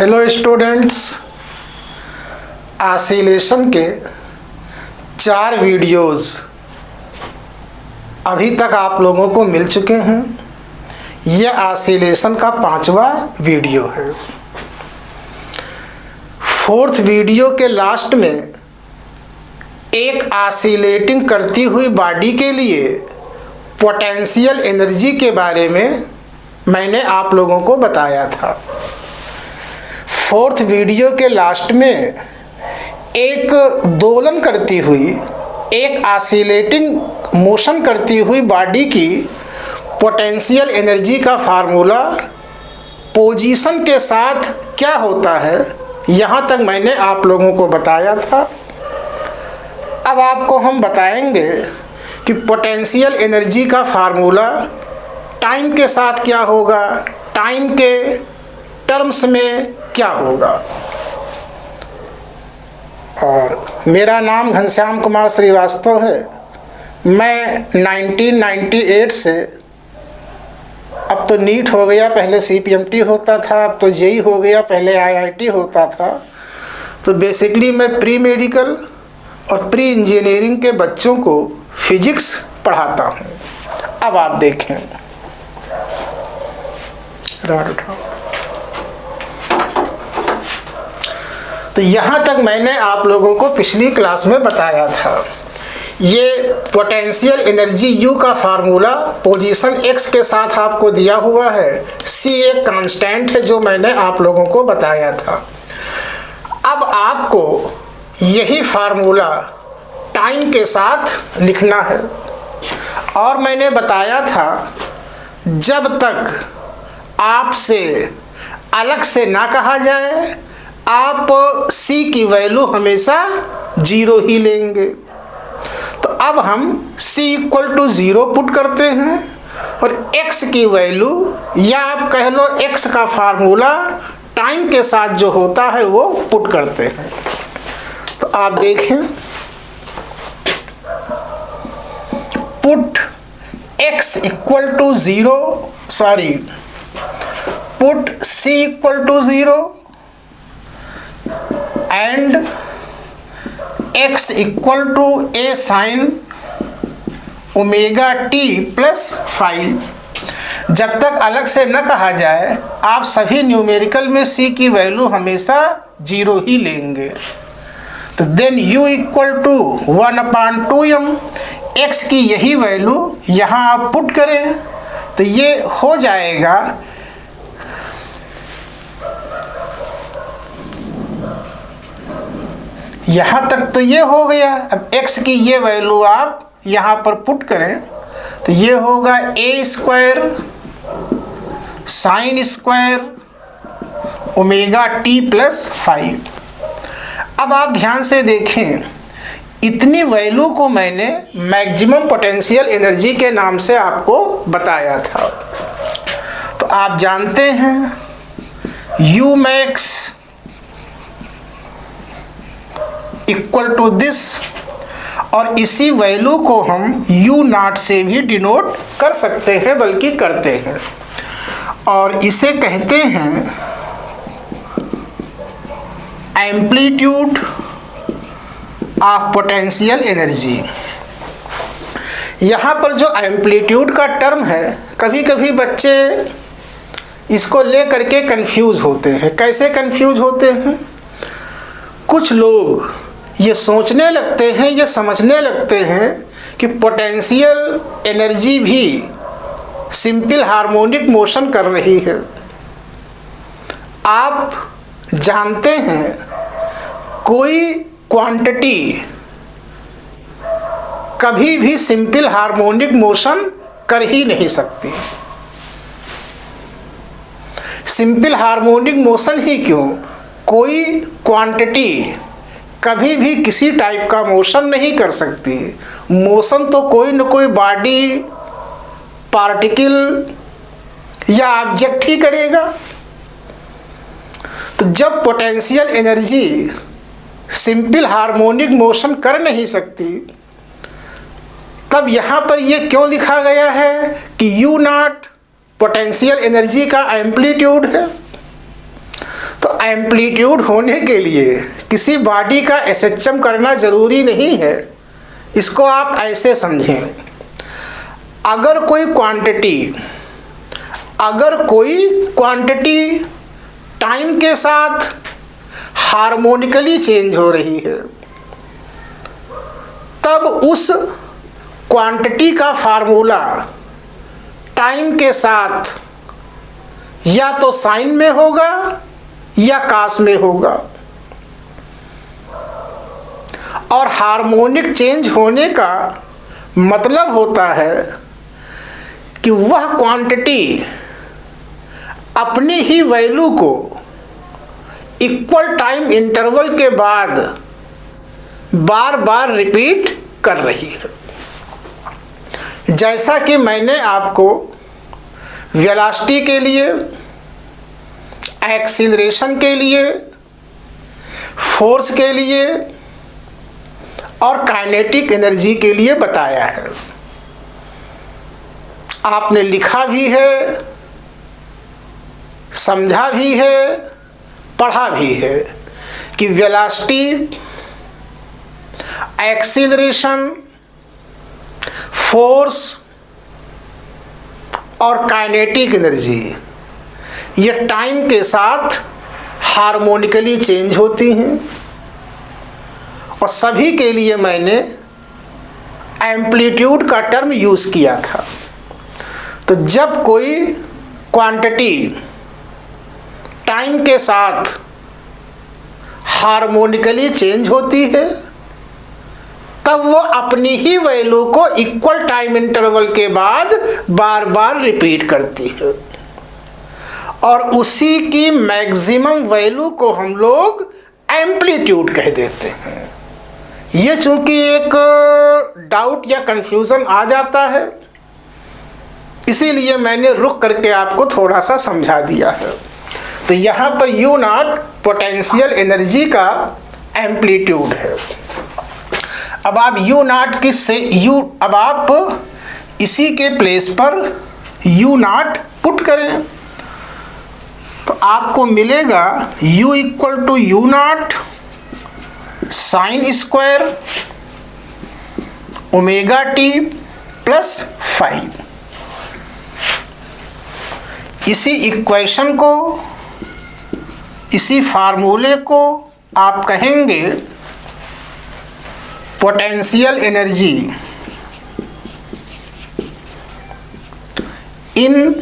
Hello students, oscillation के 4 videos अभी तक आप लोगों को मिल चुके हैं। यह ऑसिलेशन का 5वां वीडियो है। 4th वीडियो के लास्ट में एक ऑसिलेटिंग करती हुई बॉडी के लिए पोटेंशियल एनर्जी के बारे में मैंने आप लोगों को बताया था। 4th वीडियो के लास्ट में एक दोलन करती हुई, एक ऑसिलेटिंग मोशन करती हुई बॉडी की पोटेंशियल एनर्जी का फार्मूला पोजीशन के साथ क्या होता है, यहाँ तक मैंने आप लोगों को बताया था। अब आपको हम बताएंगे कि पोटेंशियल एनर्जी का फार्मूला टाइम के साथ क्या होगा, टाइम के टर्म्स में क्या होगा। और मेरा नाम घनश्याम कुमार श्रीवास्तव है। मैं 1998 से, अब तो नीट हो गया, पहले CPMT होता था, अब तो JEE हो गया, पहले IIT होता था। तो बेसिकली मैं प्री मेडिकल और प्री इंजीनियरिंग के बच्चों को फिजिक्स पढ़ाता हूँ। अब आप देखें, राड उठाओ। तो यहाँ तक मैंने आप लोगों को पिछली क्लास में बताया था। ये पोटेंशियल एनर्जी U का फार्मूला पोजीशन X के साथ आपको दिया हुआ है। C एक कांस्टेंट है जो मैंने आप लोगों को बताया था। अब आपको यही फार्मूला टाइम के साथ लिखना है। और मैंने बताया था, जब तक आपसे अलग से ना कहा जाए, आप C की वैल्यू हमेशा 0 ही लेंगे। तो अब हम C = 0 पुट करते हैं और X की वैल्यू, या आप कह लो X का फार्मूला टाइम के साथ जो होता है वो पुट करते हैं। तो आप देखें, put X = 0, put C = 0 and X = A sin ωt + 5। जब तक अलग से न कहा जाए, आप सभी न्यूमेरिकल में C की वैल्यू हमेशा 0 ही लेंगे। तो देन U = 1/2m। X की यही वैल्यू यहाँ आप पुट करें तो ये हो जाएगा यहाँ तक। तो ये हो गया। अब X की ये वैल्यू आप यहाँ पर पुट करें तो ये होगा A² sin² ωt + 5। अब आप ध्यान से देखें, इतनी वैल्यू को मैंने मैक्सिमम पोटेंशियल एनर्जी के नाम से आपको बताया था। तो आप जानते हैं Umax = दिस, और इसी वैल्यू को हम U0 से भी डिनोट कर सकते हैं, बल्कि करते हैं, और इसे कहते हैं एम्पलीट्यूड ऑफ पोटेंशियल एनर्जी। यहाँ पर जो एम्पलीट्यूड का टर्म है, कभी कभी बच्चे इसको ले करके कंफ्यूज होते हैं। कैसे कंफ्यूज होते हैं? कुछ लोग ये सोचने लगते हैं, ये समझने लगते हैं कि पोटेंशियल एनर्जी भी सिंपल हार्मोनिक मोशन कर रही है। आप जानते हैं, कोई क्वांटिटी कभी भी सिंपल हार्मोनिक मोशन कर ही नहीं सकती। सिंपल हार्मोनिक मोशन ही क्यों, कोई क्वांटिटी कभी भी किसी टाइप का मोशन नहीं कर सकती। मोशन तो कोई न कोई बॉडी, पार्टिकल या ऑब्जेक्ट ही करेगा। तो जब potential energy simple harmonic motion कर नहीं सकती, तब यहाँ पर ये क्यों लिखा गया है कि U0 पोटेंशियल एनर्जी का एम्पलीट्यूड है। तो एम्पलीट्यूड होने के लिए किसी बॉडी का एसएचएम करना ज़रूरी नहीं है। इसको आप ऐसे समझें, अगर कोई क्वांटिटी टाइम के साथ हार्मोनिकली चेंज हो रही है, तब उस क्वांटिटी का फार्मूला टाइम के साथ या तो साइन में होगा या कास में होगा। और हार्मोनिक चेंज होने का मतलब होता है कि वह क्वांटिटी अपनी ही वैल्यू को इक्वल टाइम इंटरवल के बाद बार बार रिपीट कर रही है। जैसा कि मैंने आपको वेलोसिटी के लिए, एक्सीलरेशन के लिए, फोर्स के लिए और काइनेटिक एनर्जी के लिए बताया है। आपने लिखा भी है, समझा भी है, पढ़ा भी है कि वेलोसिटी, एक्सीलरेशन, फोर्स और काइनेटिक एनर्जी ये टाइम के साथ हार्मोनिकली चेंज होती हैं। और सभी के लिए मैंने एम्पलीट्यूड का टर्म यूज़ किया था। तो जब कोई क्वांटिटी टाइम के साथ हार्मोनिकली चेंज होती है, तब वो अपनी ही वैल्यू को इक्वल टाइम इंटरवल के बाद बार बार रिपीट करती है। और उसी की मैक्सिमम वैल्यू को हम लोग एम्पलीट्यूड कह देते हैं। ये चूंकि एक डाउट या कंफ्यूजन आ जाता है, इसीलिए मैंने रुक करके आपको थोड़ा सा समझा दिया है। तो यहाँ पर U नॉट पोटेंशियल एनर्जी का एम्पलीट्यूड है। अब आप U नॉट अब आप इसी के प्लेस पर U नॉट पुट करें तो आपको मिलेगा U equal to U not sine square omega t plus 5। इसी इक्वेशन को, इसी फार्मूले को आप कहेंगे potential energy in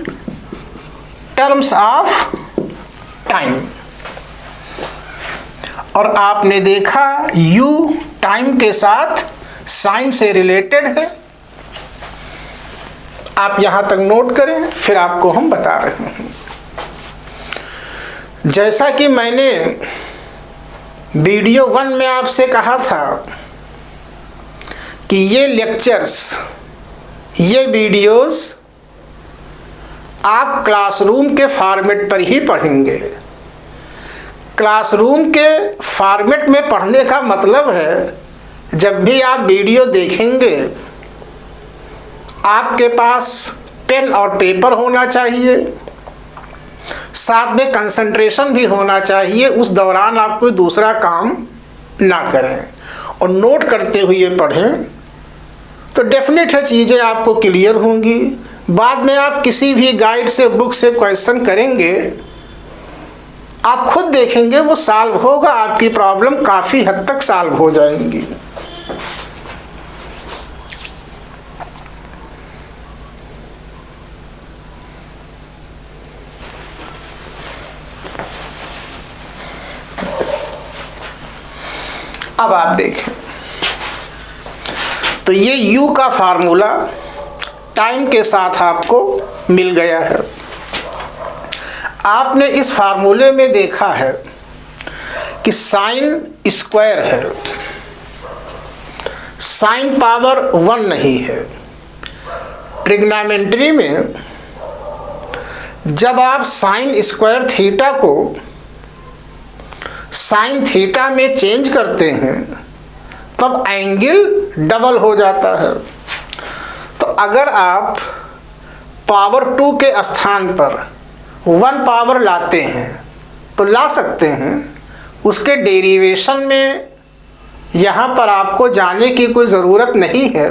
terms of time. और आपने देखा U टाइम के साथ साइन से रिलेटेड है। आप यहां तक नोट करें, फिर आपको हम बता रहे हैं। जैसा कि मैंने वीडियो 1 में आपसे कहा था कि ये लेक्चर्स, ये वीडियोस आप क्लासरूम के फॉर्मेट पर ही पढ़ेंगे। क्लासरूम के फॉर्मेट में पढ़ने का मतलब है, जब भी आप वीडियो देखेंगे आपके पास पेन और पेपर होना चाहिए, साथ में कंसंट्रेशन भी होना चाहिए। उस दौरान आप कोई दूसरा काम ना करें और नोट करते हुए पढ़ें, तो डेफिनेट है चीज़ें आपको क्लियर होंगी। बाद में आप किसी भी गाइड से, बुक से क्वेश्चन करेंगे, आप खुद देखेंगे वो सॉल्व होगा, आपकी प्रॉब्लम काफ़ी हद तक सॉल्व हो जाएंगी। अब आप देखें, तो ये U का फार्मूला टाइम के साथ आपको मिल गया है। आपने इस फार्मूले में देखा है कि साइन स्क्वायर है, साइन पावर 1 नहीं है। ट्रिग्नोमेट्री में जब आप साइन स्क्वायर थीटा को साइन थीटा में चेंज करते हैं तब एंगल डबल हो जाता है। तो अगर आप पावर 2 के स्थान पर 1 पावर लाते हैं तो ला सकते हैं। उसके डेरिवेशन में यहाँ पर आपको जाने की कोई ज़रूरत नहीं है।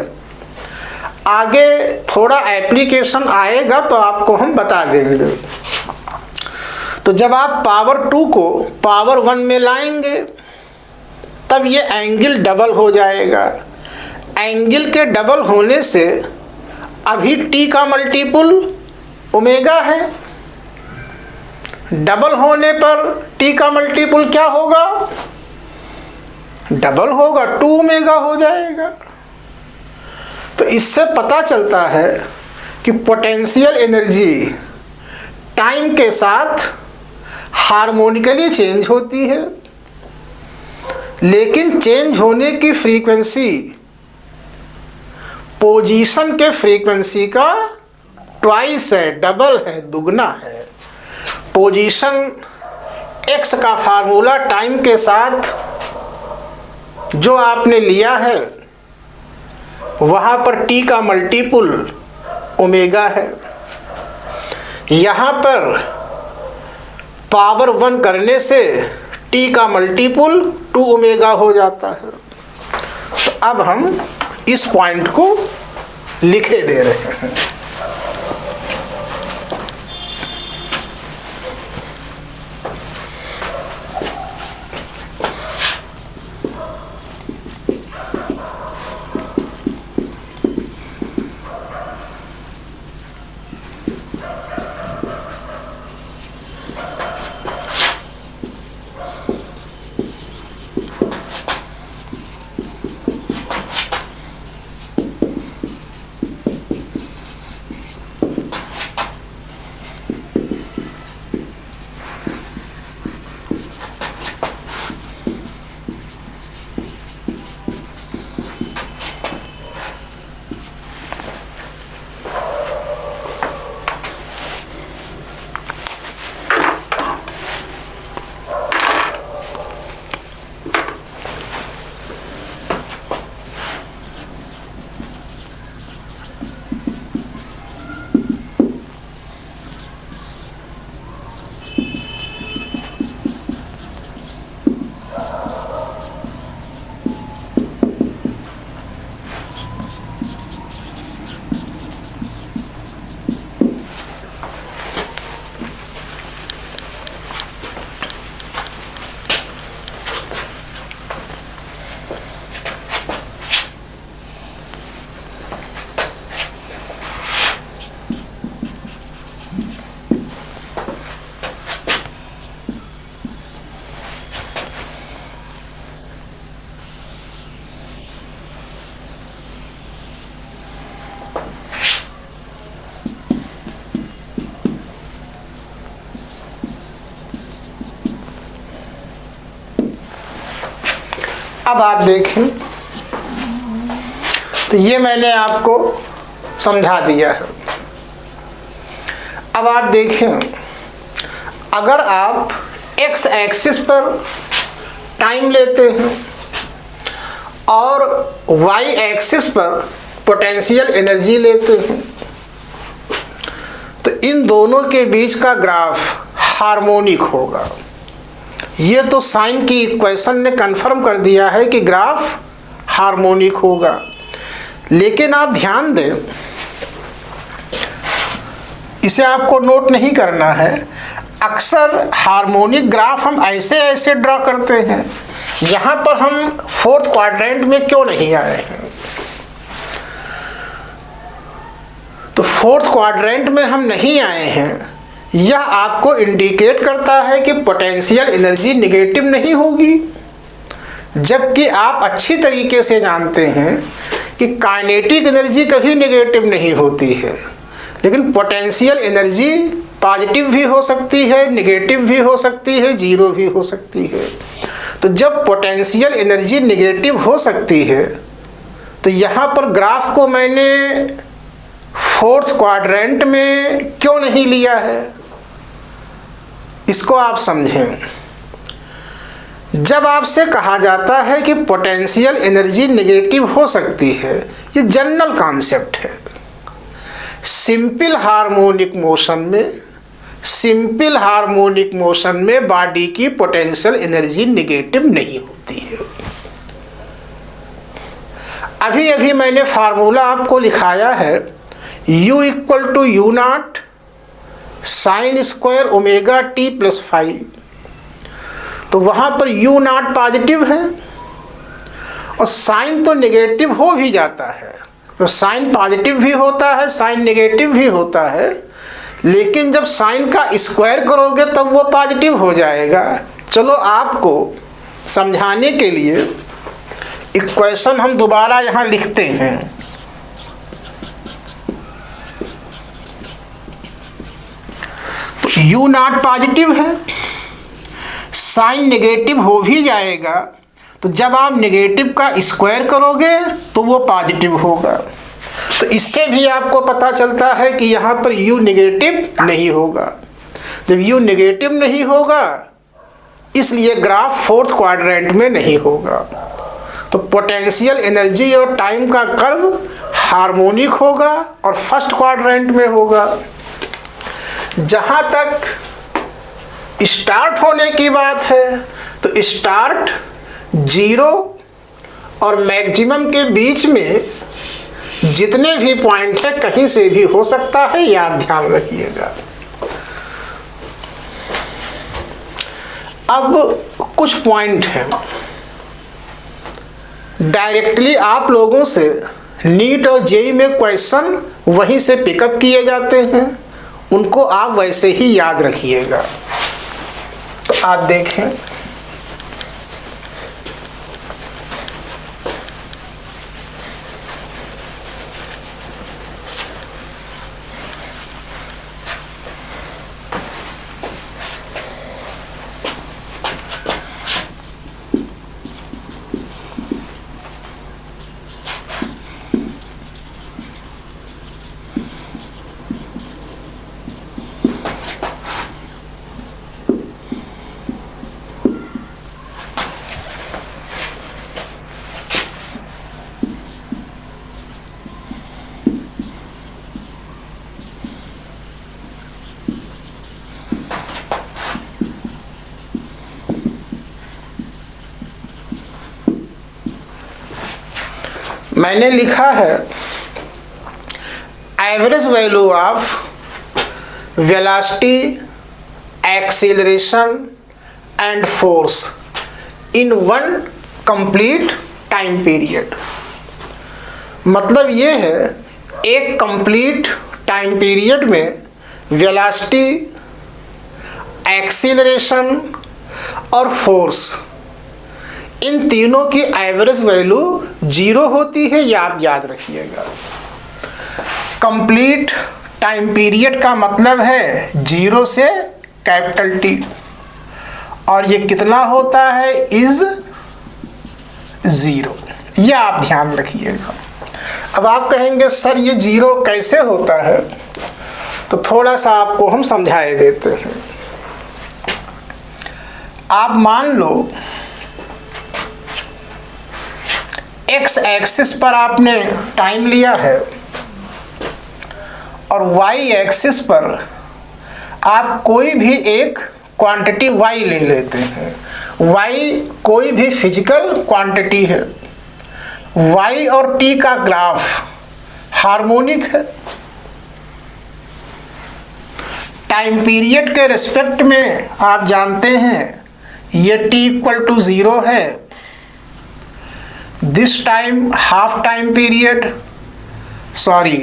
आगे थोड़ा एप्लीकेशन आएगा तो आपको हम बता देंगे। तो जब आप पावर 2 को पावर 1 में लाएंगे तब ये एंगल डबल हो जाएगा। एंगल के डबल होने से अभी t का मल्टीपल ओमेगा है, डबल होने पर t का मल्टीपल क्या होगा? डबल होगा, 2 ओमेगा हो जाएगा। तो इससे पता चलता है कि पोटेंशियल एनर्जी टाइम के साथ हार्मोनिकली चेंज होती है, लेकिन चेंज होने की फ्रीक्वेंसी पोजीशन के फ्रीक्वेंसी का ट्वाइस है, डबल है, दुगना है। पोजीशन x का फार्मूला टाइम के साथ जो आपने लिया है वहाँ पर t का मल्टीपल ओमेगा है। यहाँ पर पावर 1 करने से t का मल्टीपल 2 ओमेगा हो जाता है। तो अब हम इस पॉइंट को लिखे दे रहे हैं। अब आप देखें, तो ये मैंने आपको समझा दिया है। अब आप देखें, अगर आप x एक्सिस पर टाइम लेते हैं और y एक्सिस पर पोटेंशियल एनर्जी लेते हैं, तो इन दोनों के बीच का ग्राफ हार्मोनिक होगा। ये तो साइन की इक्वेशन ने कंफर्म कर दिया है कि ग्राफ हार्मोनिक होगा। लेकिन आप ध्यान दें, इसे आपको नोट नहीं करना है। अक्सर हार्मोनिक ग्राफ हम ऐसे ऐसे ड्रा करते हैं। यहाँ पर हम 4th क्वाड्रेंट में क्यों नहीं आए हैं? तो 4th क्वाड्रेंट में हम नहीं आए हैं, यह आपको इंडिकेट करता है कि पोटेंशियल एनर्जी नेगेटिव नहीं होगी। जबकि आप अच्छी तरीके से जानते हैं कि काइनेटिक एनर्जी कभी नेगेटिव नहीं होती है, लेकिन पोटेंशियल एनर्जी पॉजिटिव भी हो सकती है, नेगेटिव भी हो सकती है, जीरो भी हो सकती है। तो जब पोटेंशियल एनर्जी नेगेटिव हो सकती है, तो यहाँ पर ग्राफ को मैंने 4th क्वाड्रेंट में क्यों नहीं लिया है, इसको आप समझें। जब आपसे कहा जाता है कि पोटेंशियल एनर्जी नेगेटिव हो सकती है, ये जनरल कॉन्सेप्ट है। सिंपल हार्मोनिक मोशन में सिंपल हार्मोनिक मोशन में बॉडी की पोटेंशियल एनर्जी नेगेटिव नहीं होती है। अभी अभी मैंने फार्मूला आपको लिखाया है, U equal to U not sine square omega t plus 5। तो वहाँ पर U नॉट पॉजिटिव है और साइन तो नेगेटिव हो भी जाता है, तो साइन पॉजिटिव भी होता है, साइन नेगेटिव भी होता है, लेकिन जब साइन का स्क्वायर करोगे तब वो पॉजिटिव हो जाएगा। चलो आपको समझाने के लिए इक्वेशन हम दोबारा यहाँ लिखते हैं। तो U नॉट पॉजिटिव है, साइन नेगेटिव हो भी जाएगा, तो जब आप नेगेटिव का स्क्वायर करोगे तो वो पॉजिटिव होगा। तो इससे भी आपको पता चलता है कि यहाँ पर U नेगेटिव नहीं होगा। जब U नेगेटिव नहीं होगा इसलिए ग्राफ फोर्थ क्वाड्रेंट में नहीं होगा। तो पोटेंशियल एनर्जी और टाइम का कर्व हार्मोनिक होगा और फर्स्ट क्वाड्रेंट में होगा। जहाँ तक स्टार्ट होने की बात है तो स्टार्ट 0 और मैक्सिमम के बीच में जितने भी पॉइंट है कहीं से भी हो सकता है, यह आप ध्यान रखिएगा। अब कुछ पॉइंट हैं डायरेक्टली आप लोगों से नीट और जेईई में क्वेश्चन वहीं से पिकअप किए जाते हैं, उनको आप वैसे ही याद रखिएगा। तो आप देखें, मैंने लिखा है average value of velocity, acceleration and force in one complete time period. मतलब ये है एक कंप्लीट टाइम पीरियड में वेलोसिटी, एक्सीलरेशन और फोर्स इन तीनों की एवरेज वैल्यू 0 होती है, ये आप याद रखिएगा। कंप्लीट टाइम पीरियड का मतलब है 0 से कैपिटल T, और ये कितना होता है इज 0, ये आप ध्यान रखिएगा। अब आप कहेंगे सर ये 0 कैसे होता है, तो थोड़ा सा आपको हम समझाए देते हैं। आप मान लो एक्स एक्सिस पर आपने टाइम लिया है और वाई एक्सिस पर आप कोई भी एक क्वांटिटी वाई ले लेते हैं। वाई कोई भी फिजिकल क्वांटिटी है। वाई और टी का ग्राफ हार्मोनिक है। टाइम पीरियड के रिस्पेक्ट में आप जानते हैं ये t इक्वल टू 0 है। This time half time period, sorry,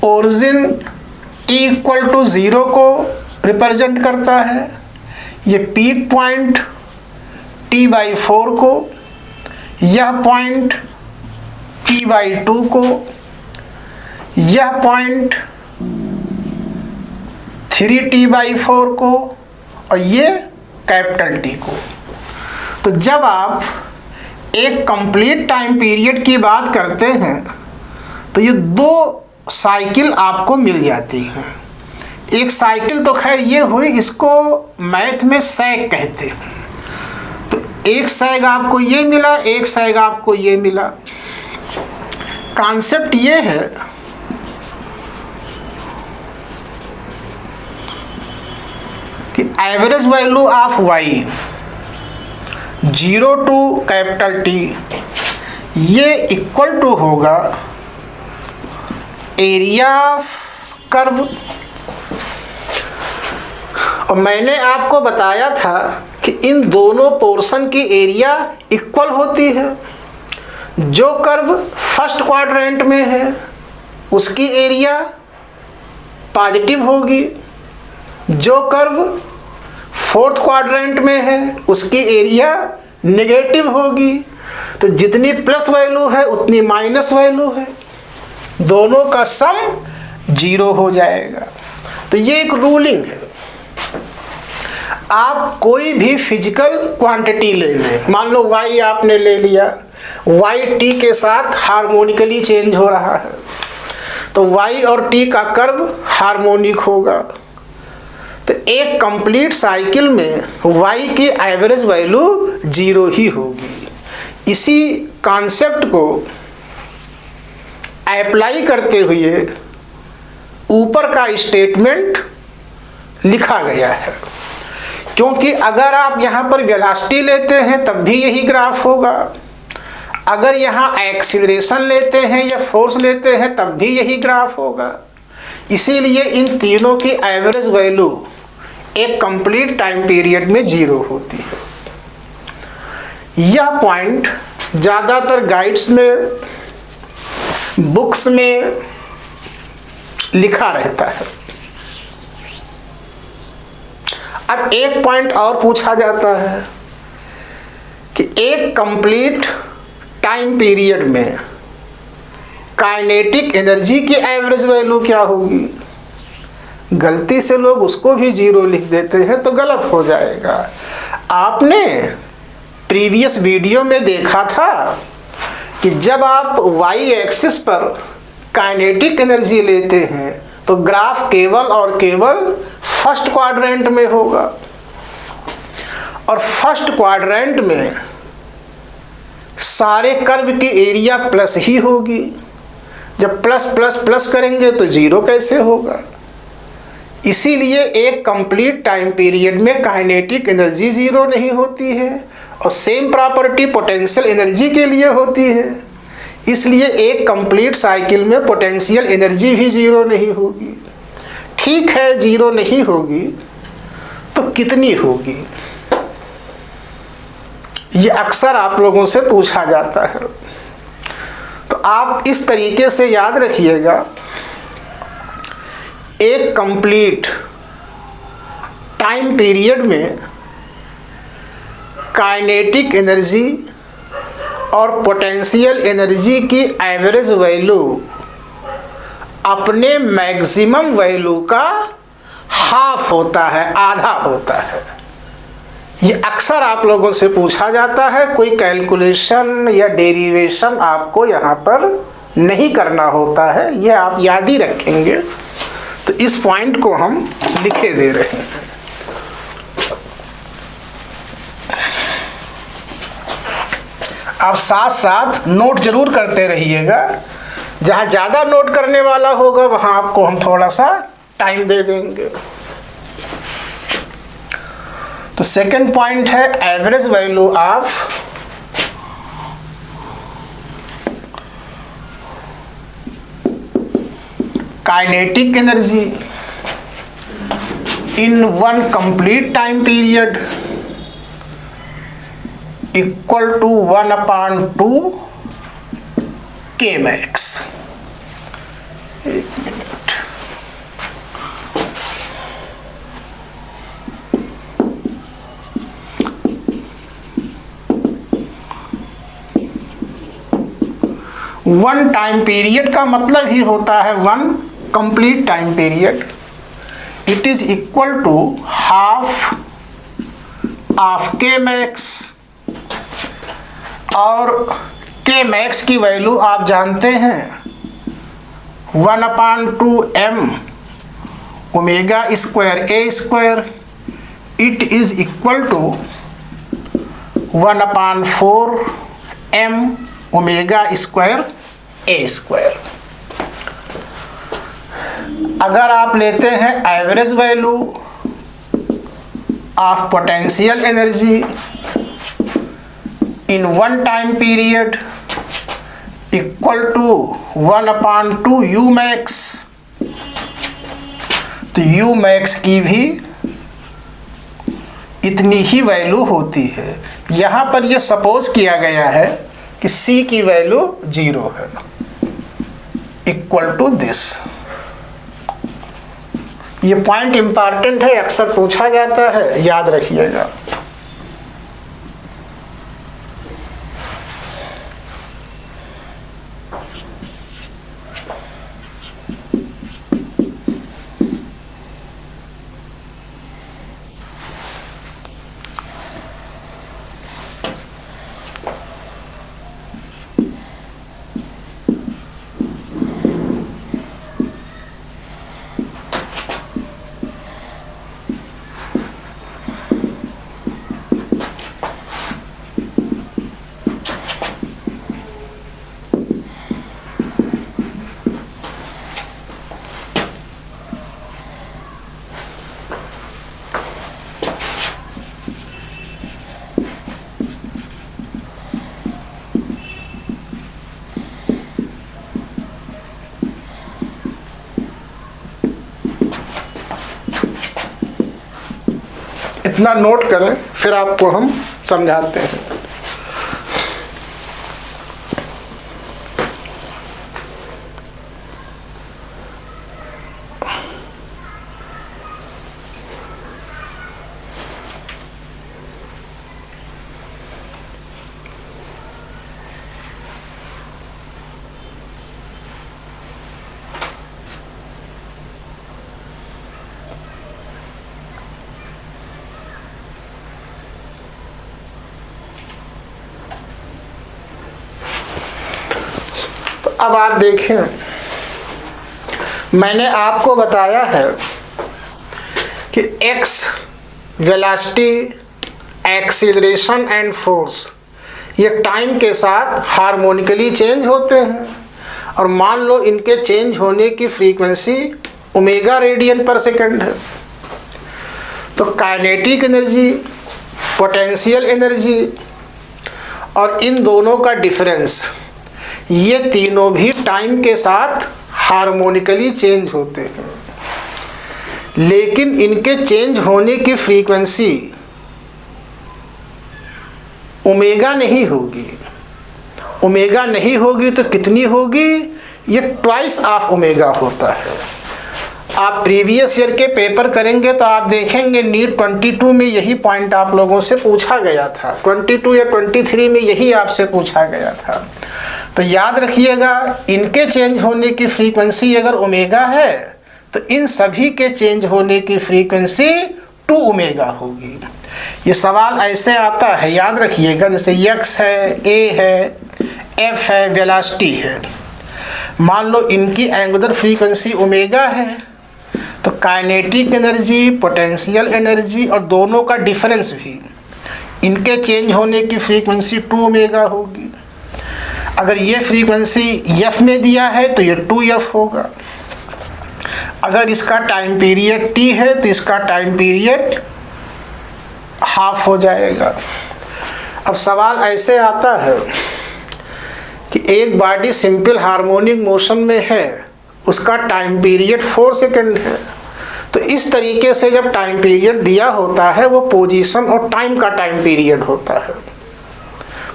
origin t equal to 0 को रिप्रेजेंट करता है। ये पीक पॉइंट t/4 को, यह पॉइंट t/2 को, यह पॉइंट 3t/4 को और ये कैपिटल T को। तो जब आप एक कंप्लीट टाइम पीरियड की बात करते हैं तो ये 2 साइकिल आपको मिल जाती हैं। एक साइकिल तो खैर ये हुई, इसको मैथ में सैग कहते हैं। तो एक सैग आपको ये मिला, एक सैग आपको ये मिला। कॉन्सेप्ट ये है average value of y 0 to capital T, ये इक्वल टू होगा एरिया ऑफ कर्व। और मैंने आपको बताया था कि इन दोनों पोर्शन की एरिया इक्वल होती है। जो कर्व फर्स्ट क्वाड्रेंट में है उसकी एरिया पॉजिटिव होगी, जो कर्व फोर्थ क्वाड्रेंट में है उसकी एरिया नेगेटिव होगी। तो जितनी प्लस वैल्यू है उतनी माइनस वैल्यू है, दोनों का सम 0 हो जाएगा। तो ये एक रूलिंग है। आप कोई भी फिजिकल क्वांटिटी ले लें, मान लो y आपने ले लिया, y t के साथ हार्मोनिकली चेंज हो रहा है, तो y और t का कर्व हार्मोनिक होगा। तो एक कंप्लीट साइकिल में y की एवरेज वैल्यू 0 ही होगी। इसी कॉन्सेप्ट को अप्लाई करते हुए ऊपर का स्टेटमेंट लिखा गया है, क्योंकि अगर आप यहाँ पर वेलोसिटी लेते हैं तब भी यही ग्राफ होगा, अगर यहाँ एक्सीलरेशन लेते हैं या फोर्स लेते हैं तब भी यही ग्राफ होगा। इसीलिए इन तीनों की एवरेज वैल्यू एक कंप्लीट टाइम पीरियड में 0 होती है। यह पॉइंट ज़्यादातर गाइड्स में, बुक्स में लिखा रहता है। अब एक पॉइंट और पूछा जाता है कि एक कंप्लीट टाइम पीरियड में काइनेटिक एनर्जी की एवरेज वैल्यू क्या होगी। गलती से लोग उसको भी 0 लिख देते हैं तो गलत हो जाएगा। आपने प्रीवियस वीडियो में देखा था कि जब आप y एक्सिस पर काइनेटिक एनर्जी लेते हैं तो ग्राफ केवल और केवल फर्स्ट क्वाड्रेंट में होगा, और फर्स्ट क्वाड्रेंट में सारे कर्व की एरिया प्लस ही होगी। जब प्लस प्लस प्लस करेंगे तो 0 कैसे होगा। इसीलिए एक कंप्लीट टाइम पीरियड में काइनेटिक एनर्जी 0 नहीं होती है, और सेम प्रॉपर्टी पोटेंशियल एनर्जी के लिए होती है। इसलिए एक कंप्लीट साइकिल में पोटेंशियल एनर्जी भी 0 नहीं होगी। ठीक है, 0 नहीं होगी तो कितनी होगी, ये अक्सर आप लोगों से पूछा जाता है। तो आप इस तरीके से याद रखिएगा, एक कंप्लीट टाइम पीरियड में काइनेटिक एनर्जी और पोटेंशियल एनर्जी की एवरेज वैल्यू अपने मैक्सिमम वैल्यू का हाफ होता है, आधा होता है। ये अक्सर आप लोगों से पूछा जाता है, कोई कैलकुलेशन या डेरिवेशन आपको यहाँ पर नहीं करना होता है, ये आप याद ही रखेंगे। तो इस पॉइंट को हम लिखे दे रहे हैं। आप साथ साथ नोट जरूर करते रहिएगा, जहाँ ज़्यादा नोट करने वाला होगा वहाँ आपको हम थोड़ा सा टाइम दे देंगे। तो सेकंड पॉइंट है average value of kinetic energy in one complete time period equal to 1/2 K max। एक मिनट, वन टाइम पीरियड का मतलब ही होता है one complete time period. It is equal to half of K max, और K max की वैल्यू आप जानते हैं 1/2 m omega square a square. It is equal to 1/4 m omega square a square. अगर आप लेते हैं average value of potential energy in one time period equal to 1/2 U max। तो U max की भी इतनी ही वैल्यू होती है। यहाँ पर यह सपोज किया गया है कि C की वैल्यू 0 है, इक्वल टू दिस। ये पॉइंट इंपॉर्टेंट है, अक्सर पूछा जाता है, याद रखिएगा। इतना नोट करें, फिर आपको हम समझाते हैं। अब आप देखें, मैंने आपको बताया है कि x velocity, acceleration and force ये टाइम के साथ हार्मोनिकली चेंज होते हैं, और मान लो इनके चेंज होने की फ्रीक्वेंसी ओमेगा रेडियन पर सेकंड है। तो काइनेटिक एनर्जी, पोटेंशियल एनर्जी और इन दोनों का डिफरेंस, ये तीनों भी टाइम के साथ हार्मोनिकली चेंज होते हैं, लेकिन इनके चेंज होने की फ्रीक्वेंसी ओमेगा नहीं होगी। ओमेगा नहीं होगी तो कितनी होगी? ये ट्वाइस ऑफ ओमेगा होता है। आप प्रीवियस ईयर के पेपर करेंगे तो आप देखेंगे नीट 22 में यही पॉइंट आप लोगों से पूछा गया था, 22 या 23 में यही आपसे पूछा गया था। तो याद रखिएगा, इनके चेंज होने की फ्रीक्वेंसी अगर ओमेगा है तो इन सभी के चेंज होने की फ्रीक्वेंसी 2 ओमेगा होगी। ये सवाल ऐसे आता है, याद रखिएगा, जैसे x है, a है, f है, वेलोसिटी है। मान लो इनकी एंगुलर फ्रीक्वेंसी ओमेगा है, तो काइनेटिक एनर्जी, पोटेंशियल एनर्जी और दोनों का डिफरेंस भी, इनके चेंज होने की फ्रीक्वेंसी 2 ओमेगा होगी। अगर ये फ्रीक्वेंसी f में दिया है तो ये 2f होगा। अगर इसका टाइम पीरियड t है तो इसका टाइम पीरियड हाफ हो जाएगा। अब सवाल ऐसे आता है कि एक बॉडी सिंपल हार्मोनिक मोशन में है, उसका टाइम पीरियड 4 सेकंड है। तो इस तरीके से जब टाइम पीरियड दिया होता है वो पोजीशन और टाइम का टाइम पीरियड होता है।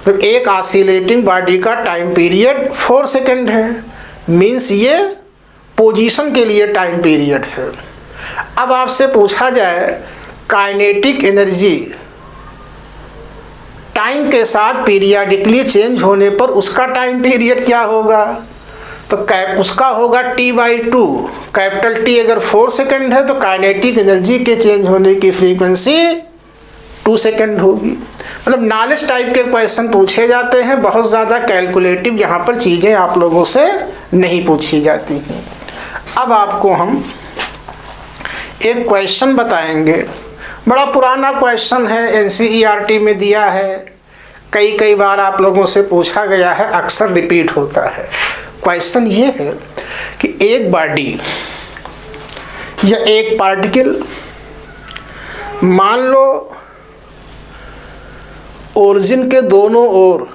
तो एक ऑसिलेटिंग बॉडी का टाइम पीरियड 4 सेकंड है, मीन्स ये पोजीशन के लिए टाइम पीरियड है। अब आपसे पूछा जाए काइनेटिक एनर्जी टाइम के साथ पीरियडिकली चेंज होने पर उसका टाइम पीरियड क्या होगा? तो उसका होगा T/2। कैपिटल T अगर 4 सेकंड है तो काइनेटिक एनर्जी के चेंज होने की फ्रीक्वेंसी 2 सेकंड होगी। मतलब नॉलेज टाइप के क्वेश्चन पूछे जाते हैं, बहुत ज़्यादा कैलकुलेटिव यहाँ पर चीज़ें आप लोगों से नहीं पूछी जाती हैं। अब आपको हम एक क्वेश्चन बताएंगे, बड़ा पुराना क्वेश्चन है, NCERT में दिया है, कई बार आप लोगों से पूछा गया है, अक्सर रिपीट होता है। क्वेश्चन ये है कि एक बॉडी या एक पार्टिकल मान लो ओरिजिन के दोनों ओर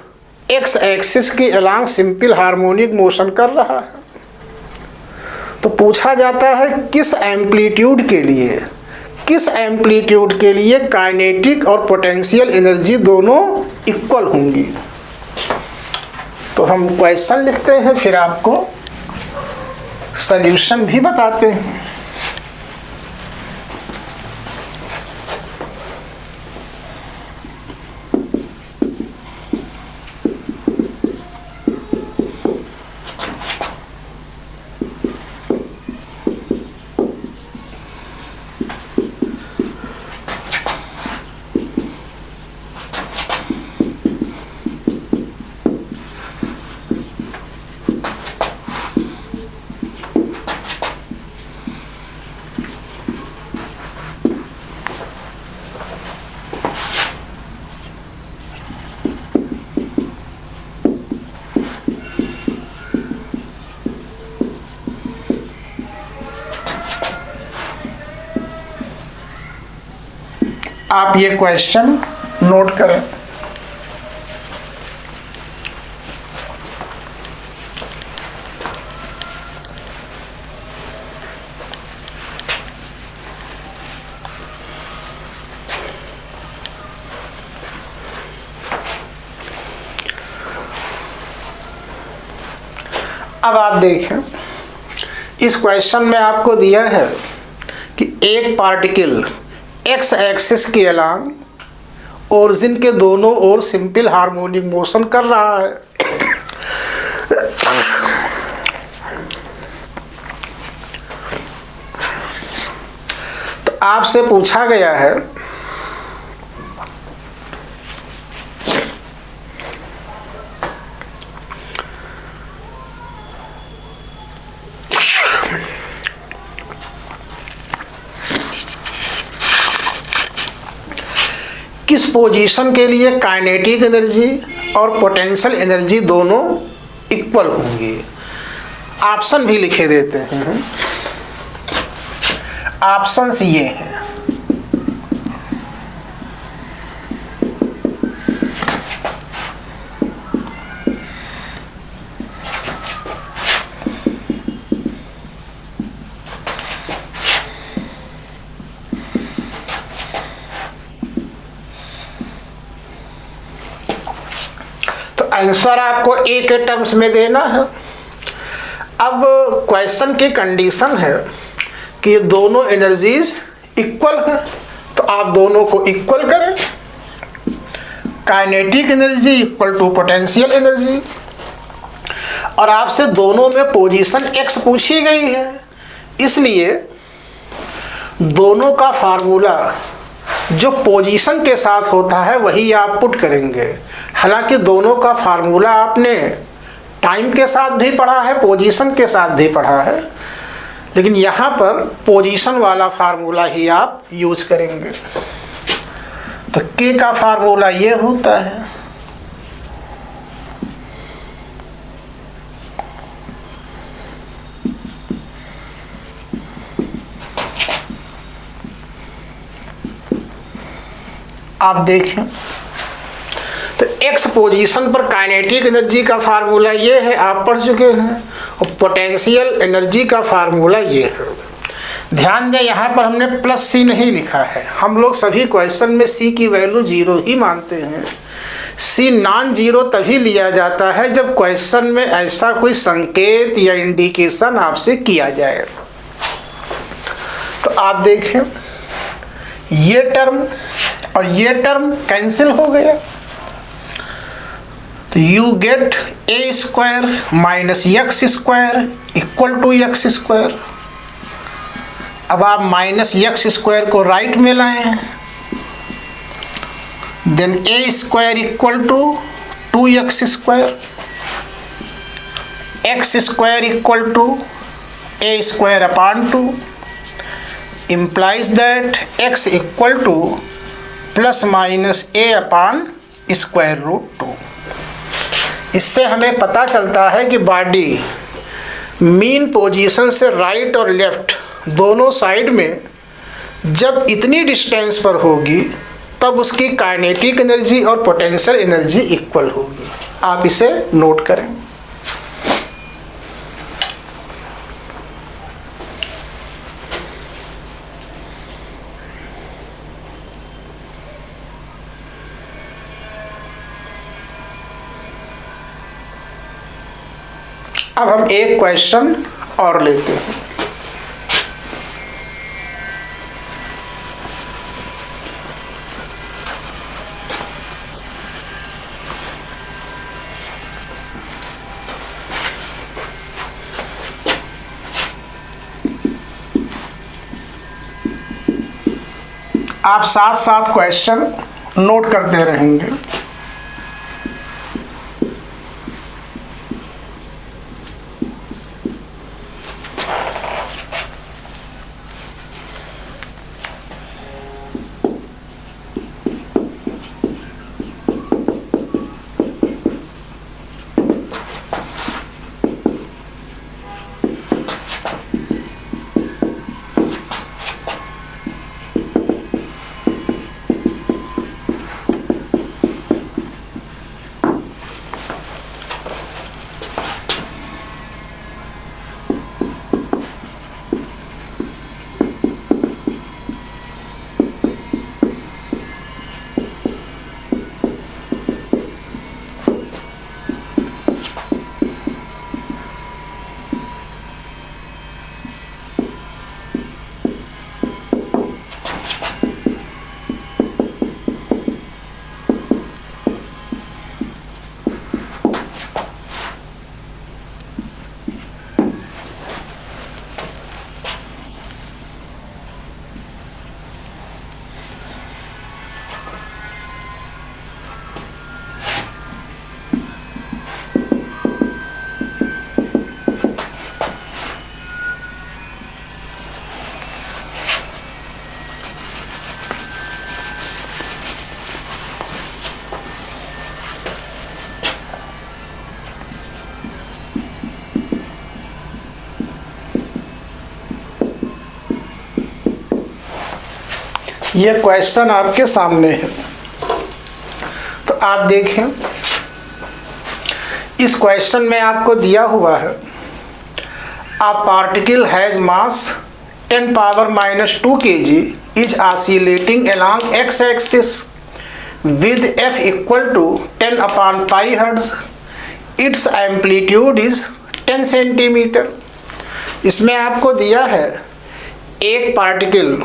एक्स एक्सिस की अलोंग सिंपल हार्मोनिक मोशन कर रहा है। तो पूछा जाता है किस एम्पलीट्यूड के लिए काइनेटिक और पोटेंशियल एनर्जी दोनों इक्वल होंगी। तो हम क्वेश्चन लिखते हैं, फिर आपको सल्यूशन भी बताते हैं। आप ये क्वेश्चन नोट करें। अब आप देखें, इस क्वेश्चन में आपको दिया है कि एक पार्टिकल एक्स एक्सिस के अलोंग ओरिजिन के दोनों ओर सिंपल हार्मोनिक मोशन कर रहा है। तो आपसे पूछा गया है किस पोजीशन के लिए काइनेटिक एनर्जी और पोटेंशियल एनर्जी दोनों इक्वल होंगी। ऑप्शन भी लिखे देते हैं। ऑप्शंस ये हैं, आंसर आपको ए के टर्म्स में देना है। अब क्वेश्चन की कंडीशन है कि ये दोनों एनर्जीज इक्वल है, तो आप दोनों को इक्वल करें। Kinetic energy equal to potential energy, और आपसे दोनों में पोजीशन एक्स पूछी गई है, इसलिए दोनों का फार्मूला जो पोजीशन के साथ होता है वही आप पुट करेंगे। हालांकि दोनों का फार्मूला आपने टाइम के साथ भी पढ़ा है, पोजीशन के साथ भी पढ़ा है, लेकिन यहाँ पर पोजीशन वाला फार्मूला ही आप यूज करेंगे। तो के का फार्मूला ये होता है, आप देखें तो एक्स पोजीशन पर काइनेटिक एनर्जी का फार्मूला ये है, आप पढ़ चुके हैं, और पोटेंशियल एनर्जी का फार्मूला ये है। ध्यान दें, यहाँ पर हमने प्लस सी नहीं लिखा है। हम लोग सभी क्वेश्चन में सी की वैल्यू 0 ही मानते हैं। सी नॉन जीरो तभी लिया जाता है जब क्वेश्चन में ऐसा कोई संकेत या इंडिकेशन आपसे किया जाए। तो आप देखें, ये टर्म और ये टर्म कैंसिल हो गया, तो you get a square minus x square equal to x square. अब आप माइनस एक्स स्क्वायर को राइट में लाएं, then a square equal to 2x square, x square equal to a square upon 2 implies that x equal to plus minus a upon square root 2। इससे हमें पता चलता है कि बॉडी मीन पोजीशन से राइट और लेफ्ट दोनों साइड में जब इतनी डिस्टेंस पर होगी तब उसकी काइनेटिक एनर्जी और पोटेंशियल एनर्जी इक्वल होगी। आप इसे नोट करें। अब हम एक क्वेश्चन और लेते हैं। आप साथ साथ क्वेश्चन नोट करते रहेंगे। ये क्वेश्चन आपके सामने है, तो आप देखें। इस क्वेश्चन में आपको दिया हुआ है a particle has mass 10 power -2 kg is oscillating along x axis with f equal to 10/π hertz. It's amplitude is 10 centimetre. इसमें आपको दिया है एक पार्टिकल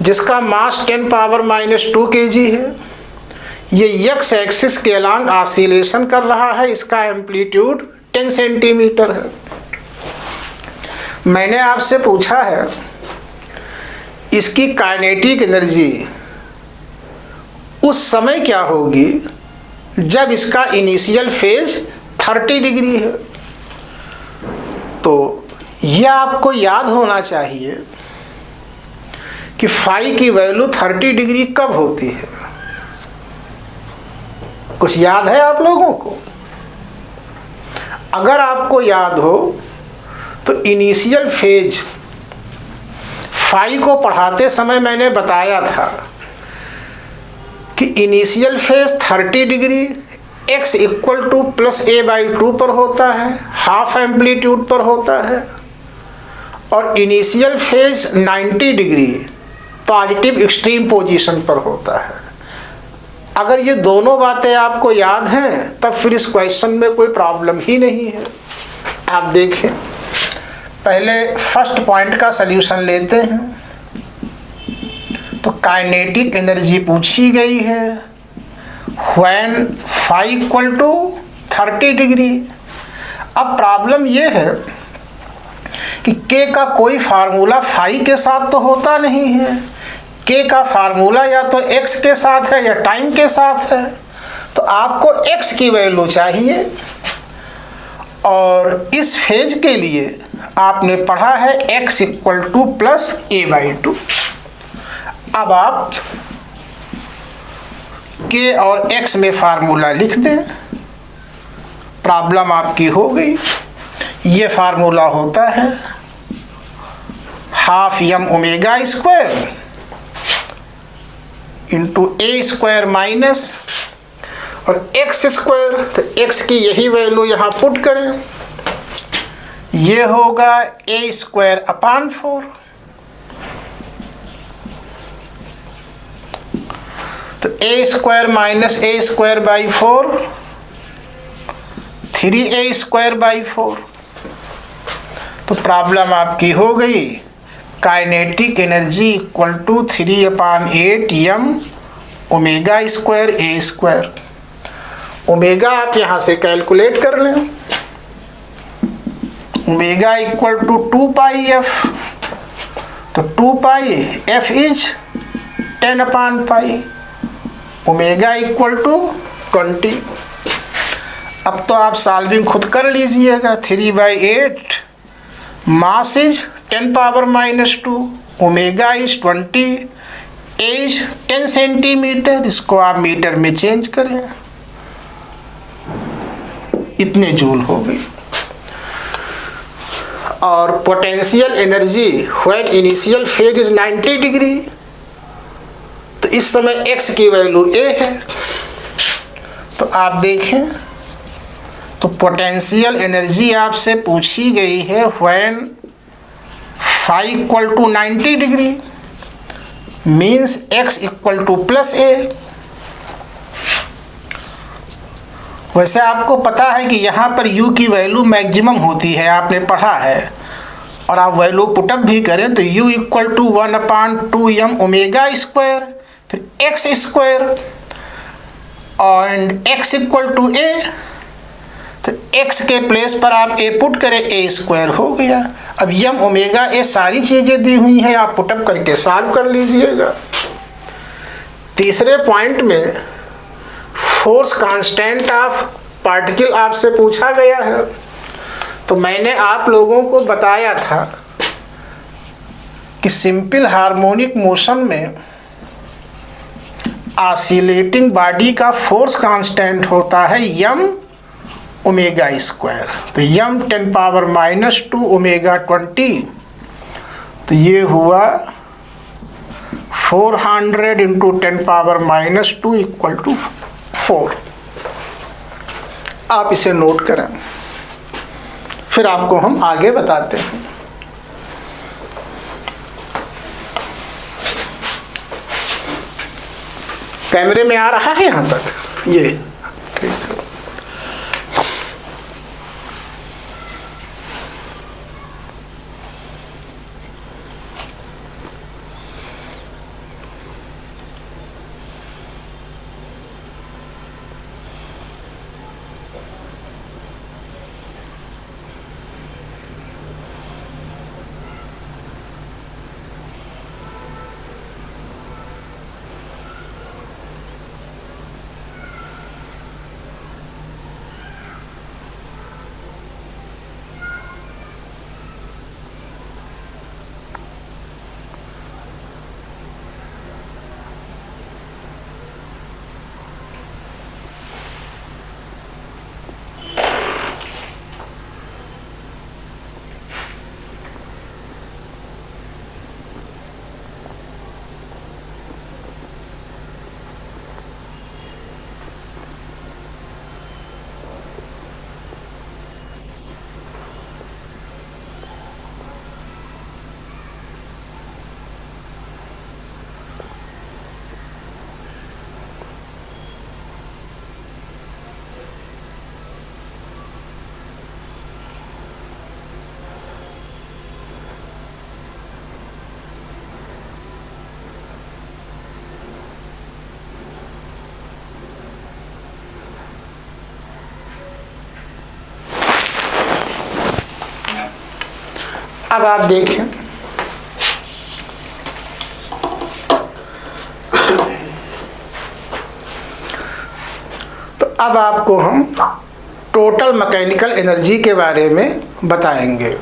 जिसका मास 10 पावर -2 kg है। ये x एक्सिस के अलोंग ऑसिलेशन कर रहा है। इसका एम्पलीट्यूड 10 सेंटीमीटर है। मैंने आपसे पूछा है इसकी काइनेटिक एनर्जी उस समय क्या होगी जब इसका इनिशियल फेज 30 डिग्री है। तो यह आपको याद होना चाहिए कि फाई की वैल्यू 30 डिग्री कब होती है। कुछ याद है आप लोगों को? अगर आपको याद हो तो इनिशियल फेज फाई को पढ़ाते समय मैंने बताया था कि initial phase 30 degree x equal to +a/2 पर होता है, हाफ एम्पलीट्यूड पर होता है, और initial phase 90 degree positive extreme position पर होता है। अगर ये दोनों बातें आपको याद हैं तब फिर इस क्वेश्चन में कोई प्रॉब्लम ही नहीं है। आप देखें, पहले फर्स्ट पॉइंट का सल्यूशन लेते हैं। तो काइनेटिक एनर्जी पूछी गई है when phi equal to 30 degree. अब प्रॉब्लम ये है कि के का कोई फार्मूला फाई के साथ तो होता नहीं है। के का फार्मूला या तो एक्स के साथ है या टाइम के साथ है। तो आपको एक्स की वैल्यू चाहिए, और इस फेज के लिए आपने पढ़ा है x इक्वल टू +a/2। अब आप के और x में फार्मूला लिख दें, प्रॉब्लम आपकी हो गई। ये फार्मूला होता है half m omega square into a square minus और एक्स स्क्वायर, तो एक्स की यही वैल्यू यहाँ पुट करें, ये होगा ए स्क्वायर अपान 4। तो a square minus a square by 4, 3a square by 4। तो प्रॉब्लम आपकी हो गई kinetic energy equal to 3/8 m omega square a square. Omega आप यहाँ से कैलकुलेट कर लें, omega equal to 2 pi f, तो 2 पाई एफ इज 10/पाई, ओमेगा इक्वल टू 20। अब तो आप सॉल्विंग खुद कर लीजिएगा। 3/8 mass is 10⁻², omega is 20, a is 10 centimetre, इसको आप मीटर में चेंज करें, इतने जूल हो गई। और potential energy when initial phase is 90 degree, तो इस समय x की वैल्यू a है। तो आप देखें तो पोटेंशियल एनर्जी आपसे पूछी गई है when phi equal to 90 degree means x equal to plus a। वैसे आपको पता है कि यहाँ पर u की वैल्यू मैक्सिमम होती है, आपने पढ़ा है, और आप वैल्यू पुटअप भी करें तो u equal to 1/2m omega square, फिर x square and x equal to a। तो x के प्लेस पर आप a पुट करें, a स्क्वायर हो गया। अब m ओमेगा a सारी चीज़ें दी हुई हैं, आप पुटअप करके सॉल्व कर लीजिएगा। तीसरे पॉइंट में फोर्स कांस्टेंट ऑफ पार्टिकल आपसे पूछा गया है। तो मैंने आप लोगों को बताया था कि सिंपल हार्मोनिक मोशन में ऑसिलेटिंग बॉडी का फोर्स कांस्टेंट होता है m ओमेगा स्क्वायर। तो m 10⁻² ओमेगा 20, तो ये हुआ 400 इंटू 10⁻² इक्वल टू 4। आप इसे नोट करें, फिर आपको हम आगे बताते हैं। कैमरे में आ रहा है यहाँ तक ये? ठीक है। अब आप देखें तो अब आपको हम टोटल मैकेनिकल एनर्जी के बारे में बताएंगे।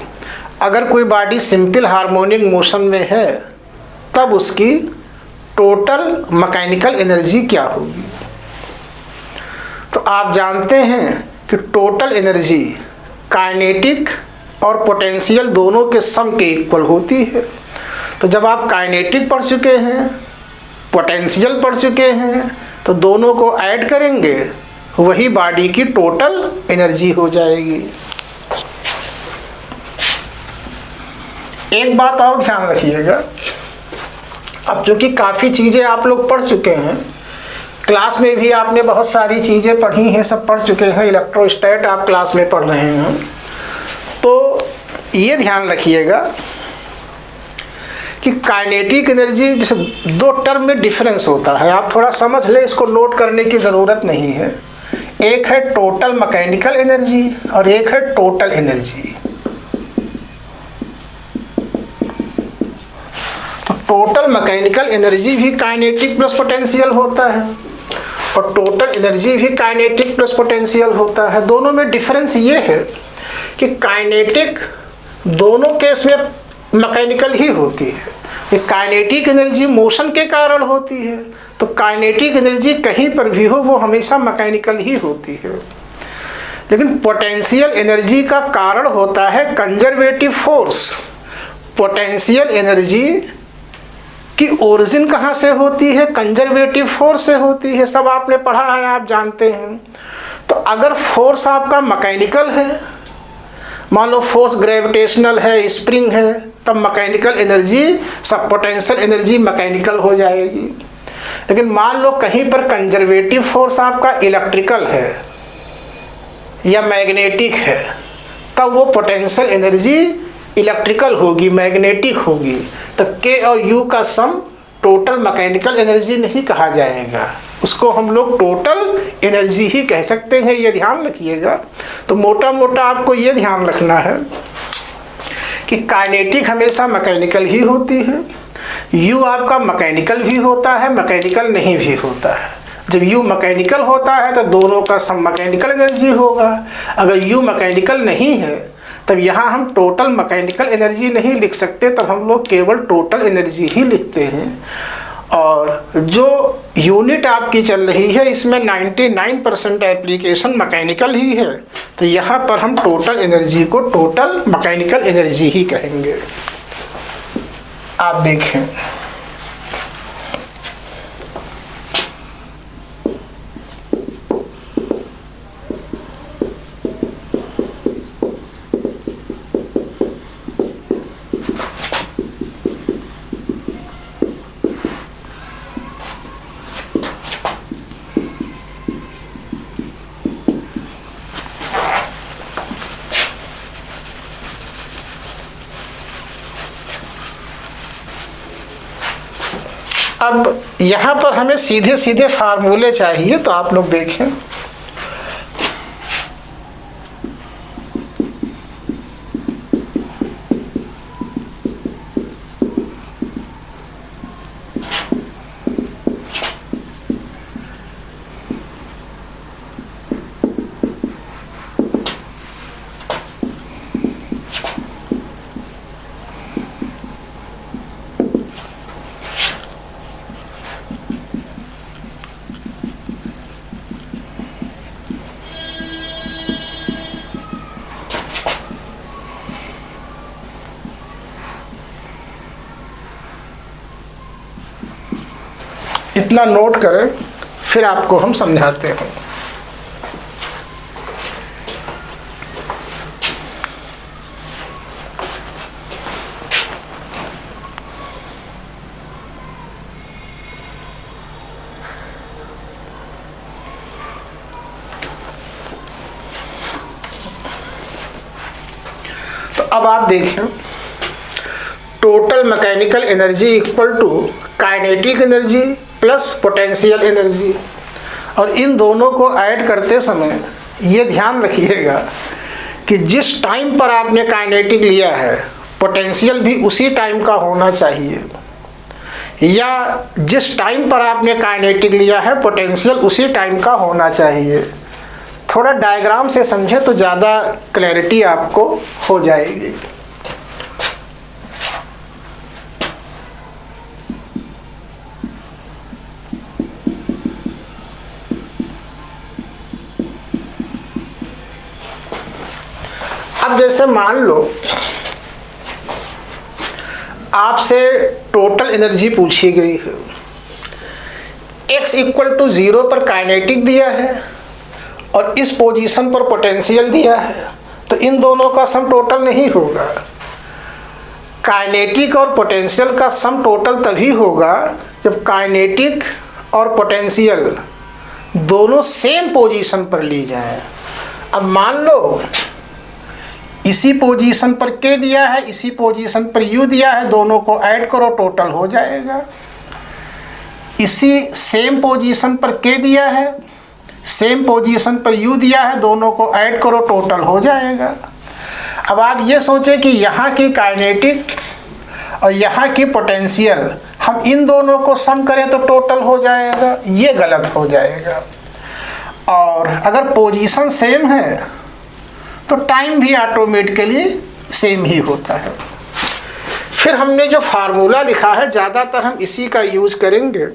अगर कोई बॉडी सिंपल हार्मोनिक मोशन में है तब उसकी टोटल मैकेनिकल एनर्जी क्या होगी। तो आप जानते हैं कि टोटल एनर्जी काइनेटिक और पोटेंशियल दोनों के सम के इक्वल होती है। तो जब आप काइनेटिक पढ़ चुके हैं, पोटेंशियल पढ़ चुके हैं, तो दोनों को ऐड करेंगे, वही बॉडी की टोटल एनर्जी हो जाएगी। एक बात और ध्यान रखिएगा, अब जो कि काफ़ी चीज़ें आप लोग पढ़ चुके हैं, क्लास में भी आपने बहुत सारी चीज़ें पढ़ी हैं, सब पढ़ चुके हैं, इलेक्ट्रोस्टैट आप क्लास में पढ़ रहे हैं, तो ये ध्यान रखिएगा कि काइनेटिक एनर्जी, जैसे दो टर्म में डिफरेंस होता है, आप थोड़ा समझ ले, इसको नोट करने की ज़रूरत नहीं है। एक है टोटल मैकेनिकल एनर्जी और एक है टोटल एनर्जी। तो टोटल मैकेनिकल एनर्जी भी काइनेटिक प्लस पोटेंशियल होता है और टोटल एनर्जी भी काइनेटिक प्लस पोटेंशियल होता है। दोनों में डिफरेंस ये है कि काइनेटिक दोनों केस में मैकेनिकल ही होती है। काइनेटिक एनर्जी मोशन के कारण होती है, तो काइनेटिक एनर्जी कहीं पर भी हो वो हमेशा मैकेनिकल ही होती है। लेकिन पोटेंशियल एनर्जी का कारण होता है कंजर्वेटिव फोर्स। पोटेंशियल एनर्जी की ओरिजिन कहाँ से होती है? कंजर्वेटिव फोर्स से होती है। सब आपने पढ़ा है, आप जानते हैं। तो अगर फोर्स आपका मैकेनिकल है, मान लो फोर्स ग्रेविटेशनल है, स्प्रिंग है, तब मैकेनिकल एनर्जी, सब पोटेंशियल एनर्जी मैकेनिकल हो जाएगी। लेकिन मान लो कहीं पर कंजर्वेटिव फोर्स आपका इलेक्ट्रिकल है या मैग्नेटिक है, तब वो पोटेंशियल एनर्जी इलेक्ट्रिकल होगी, मैग्नेटिक होगी। तब के और यू का सम टोटल मैकेनिकल एनर्जी नहीं कहा जाएगा, उसको हम लोग टोटल एनर्जी ही कह सकते हैं। ये ध्यान रखिएगा। तो मोटा मोटा आपको ये ध्यान रखना है कि काइनेटिक हमेशा मैकेनिकल ही होती है, यू आपका मैकेनिकल भी होता है, मैकेनिकल नहीं भी होता है। जब यू मैकेनिकल होता है तो दोनों का सम मैकेनिकल एनर्जी होगा। अगर यू मैकेनिकल नहीं है तब यहाँ हम टोटल मैकेनिकल एनर्जी नहीं लिख सकते, तब हम लोग केवल टोटल एनर्जी ही लिखते हैं। और जो यूनिट आपकी चल रही है इसमें 99% एप्लीकेशन मैकेनिकल ही है, तो यहाँ पर हम टोटल एनर्जी को टोटल मैकेनिकल एनर्जी ही कहेंगे। आप देखें, अब यहाँ पर हमें सीधे सीधे फार्मूले चाहिए, तो आप लोग देखें। इतना नोट करें, फिर आपको हम समझाते हैं। तो अब आप देखें, total mechanical energy equal to kinetic energy plus potential energy. और इन दोनों को ऐड करते समय ये ध्यान रखिएगा कि जिस टाइम पर आपने काइनेटिक लिया है, पोटेंशियल भी उसी टाइम का होना चाहिए, या जिस टाइम पर आपने काइनेटिक लिया है, पोटेंशियल उसी टाइम का होना चाहिए। थोड़ा डायग्राम से समझें तो ज़्यादा क्लैरिटी आपको हो जाएगी। अब जैसे मान लो आपसे टोटल एनर्जी पूछी गई है, x इक्वल टू 0 पर काइनेटिक दिया है और इस पोजीशन पर पोटेंशियल दिया है, तो इन दोनों का सम टोटल नहीं होगा। काइनेटिक और पोटेंशियल का सम टोटल तभी होगा जब काइनेटिक और पोटेंशियल दोनों सेम पोजीशन पर ली जाए। अब मान लो इसी पोजीशन पर K दिया है, इसी पोजीशन पर U दिया है, दोनों को ऐड करो टोटल हो जाएगा। इसी सेम पोजीशन पर K दिया है, सेम पोजीशन पर U दिया है, दोनों को ऐड करो टोटल हो जाएगा। अब आप ये सोचें कि यहाँ की काइनेटिक और यहाँ की पोटेंशियल हम इन दोनों को सम करें तो टोटल हो जाएगा, ये गलत हो जाएगा। और अगर पोजीशन सेम है तो टाइम भी ऑटोमेटिकली सेम ही होता है। फिर हमने जो फार्मूला लिखा है ज़्यादातर हम इसी का यूज़ करेंगे।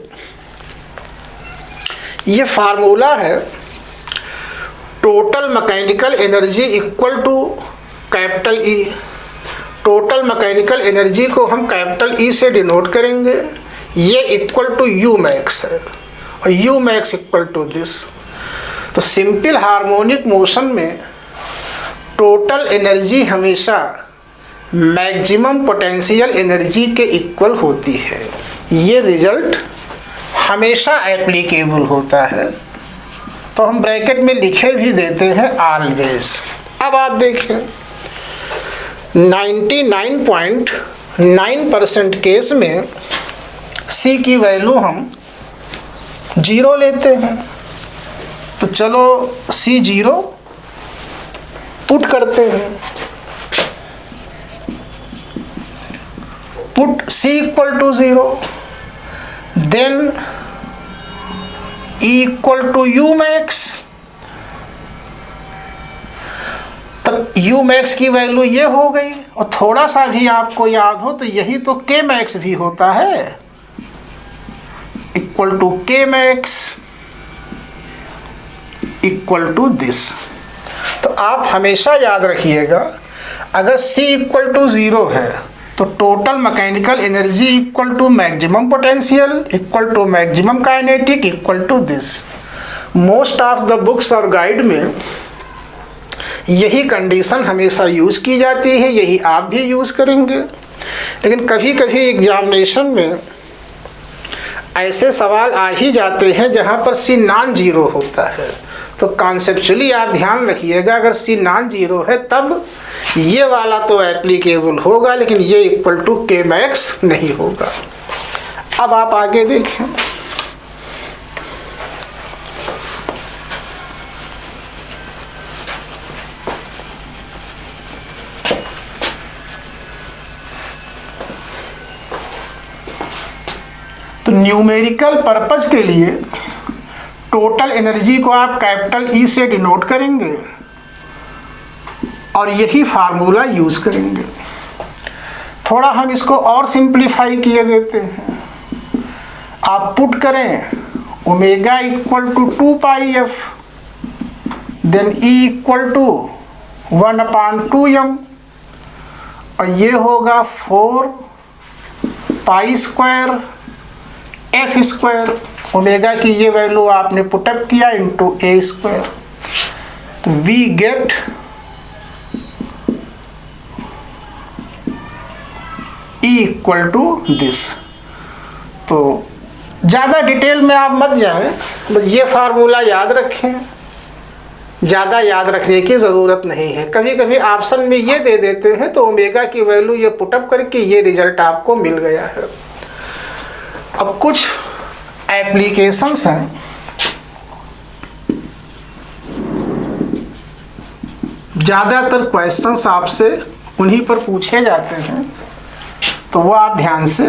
ये फार्मूला है total mechanical energy equal to capital E. Total mechanical energy को हम कैपिटल ई से डिनोट करेंगे। ये इक्वल टू यू मैक्स है और U max equal to this. तो सिंपल हार्मोनिक मोशन में टोटल एनर्जी हमेशा मैक्सिमम पोटेंशियल एनर्जी के इक्वल होती है। ये रिजल्ट हमेशा एप्लीकेबल होता है, तो हम ब्रैकेट में लिखे भी देते हैं ऑलवेज। अब आप देखें 99.9% केस में C की वैल्यू हम 0 लेते हैं, तो चलो C 0 पुट करते हैं। Put C equal to 0, then E equal to U max. तब यू मैक्स की वैल्यू ये हो गई, और थोड़ा सा भी आपको याद हो तो यही तो K मैक्स भी होता है, equal to K max equal to this. तो आप हमेशा याद रखिएगा, अगर C इक्वल टू 0 है तो total mechanical energy equal to maximum potential equal to maximum kinetic equal to this. Most of the books और गाइड में यही कंडीशन हमेशा यूज़ की जाती है, यही आप भी यूज़ करेंगे। लेकिन कभी कभी एग्जामिनेशन में ऐसे सवाल आ ही जाते हैं जहाँ पर C नॉन जीरो होता है, तो कॉन्सेप्चुअली आप ध्यान रखिएगा, अगर C नॉन जीरो है तब ये वाला तो एप्लीकेबल होगा, लेकिन ये इक्वल टू K मैक्स नहीं होगा। अब आप आगे देखें, तो न्यूमेरिकल पर्पस के लिए टोटल एनर्जी को आप कैपिटल ई से डिनोट करेंगे और यही फार्मूला यूज़ करेंगे। थोड़ा हम इसको और सिंप्लीफाई किए देते हैं। आप पुट करें omega equal to 2πf, then E equal to 1/2m, और ये होगा 4π² f²। ओमेगा की ये वैल्यू आपने पुटअप किया इंटू a², तो we get E equal to this. तो ज़्यादा डिटेल में आप मत जाएं, बस ये फार्मूला याद रखें, ज़्यादा याद रखने की ज़रूरत नहीं है। कभी कभी ऑप्शन में ये दे देते हैं तो ओमेगा की वैल्यू ये पुटअप करके ये रिजल्ट आपको मिल गया है। अब कुछ एप्लीकेशंस हैं ज़्यादातर क्वेश्चंस आपसे उन्हीं पर पूछे जाते हैं, तो वो आप ध्यान से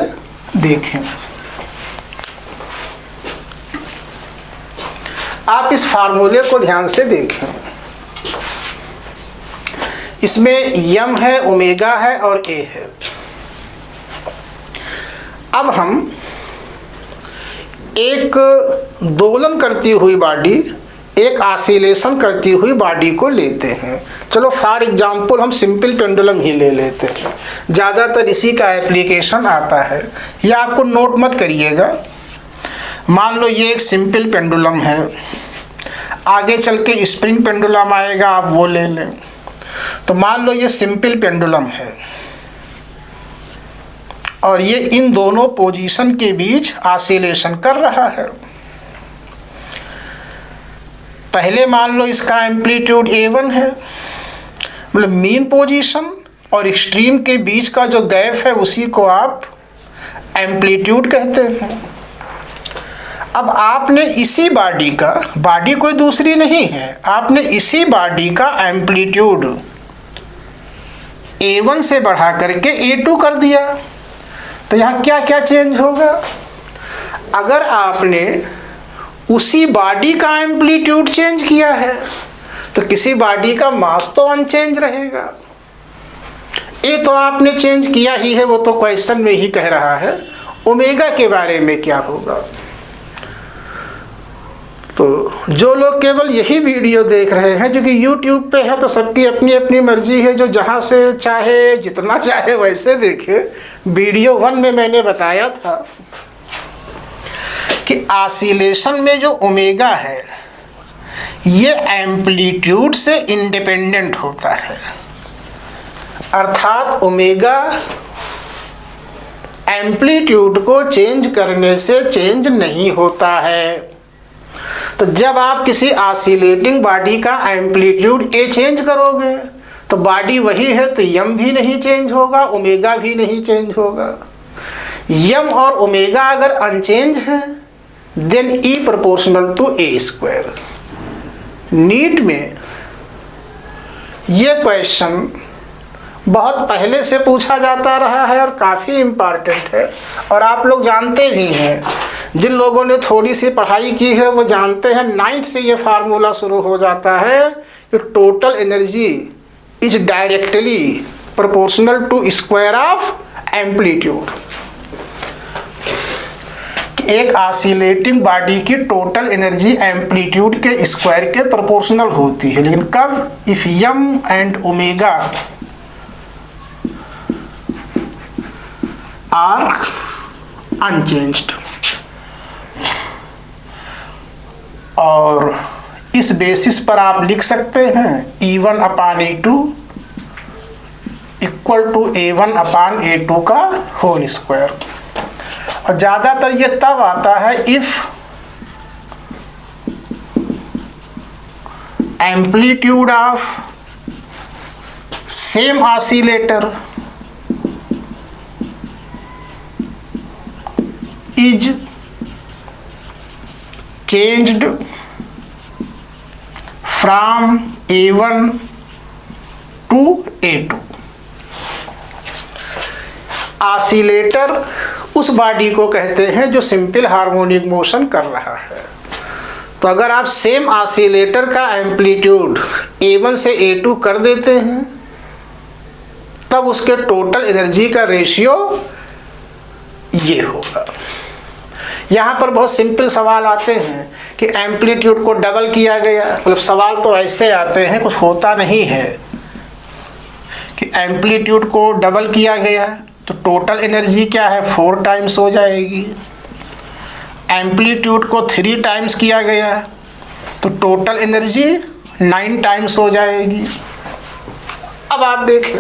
देखें। आप इस फार्मूले को ध्यान से देखें, इसमें यम है, ओमेगा है और ए है। अब हम एक दोलन करती हुई बॉडी एक ऑसिलेशन करती हुई बॉडी को लेते हैं। चलो फॉर एग्जांपल हम सिंपल पेंडुलम ही ले लेते हैं, ज़्यादातर इसी का एप्लीकेशन आता है। ये आपको नोट मत करिएगा। मान लो ये एक सिंपल पेंडुलम है, आगे चल के स्प्रिंग पेंडुलम आएगा, आप वो ले लें। तो मान लो ये सिंपल पेंडुलम है और ये इन दोनों पोजीशन के बीच ऑसिलेशन कर रहा है। पहले मान लो इसका एम्पलीट्यूड A1 है, मतलब मीन पोजीशन और एक्सट्रीम के बीच का जो गैप है उसी को आप एम्पलीट्यूड कहते हैं। अब आपने इसी बॉडी का, बॉडी कोई दूसरी नहीं है, आपने इसी बॉडी का एम्पलीट्यूड A1 से बढ़ा करके A2 कर दिया। तो यहाँ क्या क्या चेंज होगा? अगर आपने उसी बॉडी का एम्पलीट्यूड चेंज किया है तो किसी बॉडी का मास तो अनचेंज रहेगा। ये तो आपने चेंज किया ही है, वो तो क्वेश्चन में ही कह रहा है। ओमेगा के बारे में क्या होगा? तो जो लोग केवल यही वीडियो देख रहे हैं, जो कि YouTube पे है, तो सबकी अपनी अपनी मर्जी है, जो जहाँ से चाहे जितना चाहे वैसे देखे। वीडियो 1 में मैंने बताया था कि ऑसिलेशन में जो ओमेगा है ये एम्पलीट्यूड से इंडिपेंडेंट होता है, अर्थात ओमेगा एम्पलीट्यूड को चेंज करने से चेंज नहीं होता है। तो जब आप किसी ऑसिलेटिंग बॉडी का एम्पलीट्यूड A चेंज करोगे तो बॉडी वही है, तो यम भी नहीं चेंज होगा, ओमेगा भी नहीं चेंज होगा। यम और ओमेगा अगर अनचेंज है then E proportional to A²। NEET में ये क्वेश्चन बहुत पहले से पूछा जाता रहा है और काफ़ी इम्पॉर्टेंट है, और आप लोग जानते भी हैं। जिन लोगों ने थोड़ी सी पढ़ाई की है वो जानते हैं, 9th से ये फार्मूला शुरू हो जाता है कि total energy is directly proportional to square of amplitude. एक ऑसिलेटिंग बॉडी की टोटल एनर्जी एम्पलीट्यूड के स्क्वायर के प्रोपोर्शनल होती है, लेकिन कब? If m and omega are unchanged. और इस बेसिस पर आप लिख सकते हैं E1 upon A2 equal to A1 upon A2 का होल स्क्वायर। और ज़्यादातर ये तब आता है if amplitude of same oscillator is changed from A1 to A2। Oscillator उस बॉडी को कहते हैं जो सिंपल हार्मोनिक मोशन कर रहा है। तो अगर आप सेम ऑसिलेटर का एम्पलीट्यूड A1 से A2 कर देते हैं तब उसके टोटल एनर्जी का रेशियो ये होगा। यहाँ पर बहुत सिंपल सवाल आते हैं कि एम्पलीट्यूड को डबल किया गया, मतलब सवाल तो ऐसे आते हैं, कुछ होता नहीं है कि एम्पलीट्यूड को डबल किया गया तो टोटल एनर्जी क्या है, 4 टाइम्स हो जाएगी। एम्पलीट्यूड को 3 टाइम्स किया गया तो टोटल एनर्जी 9 टाइम्स हो जाएगी। अब आप देखें,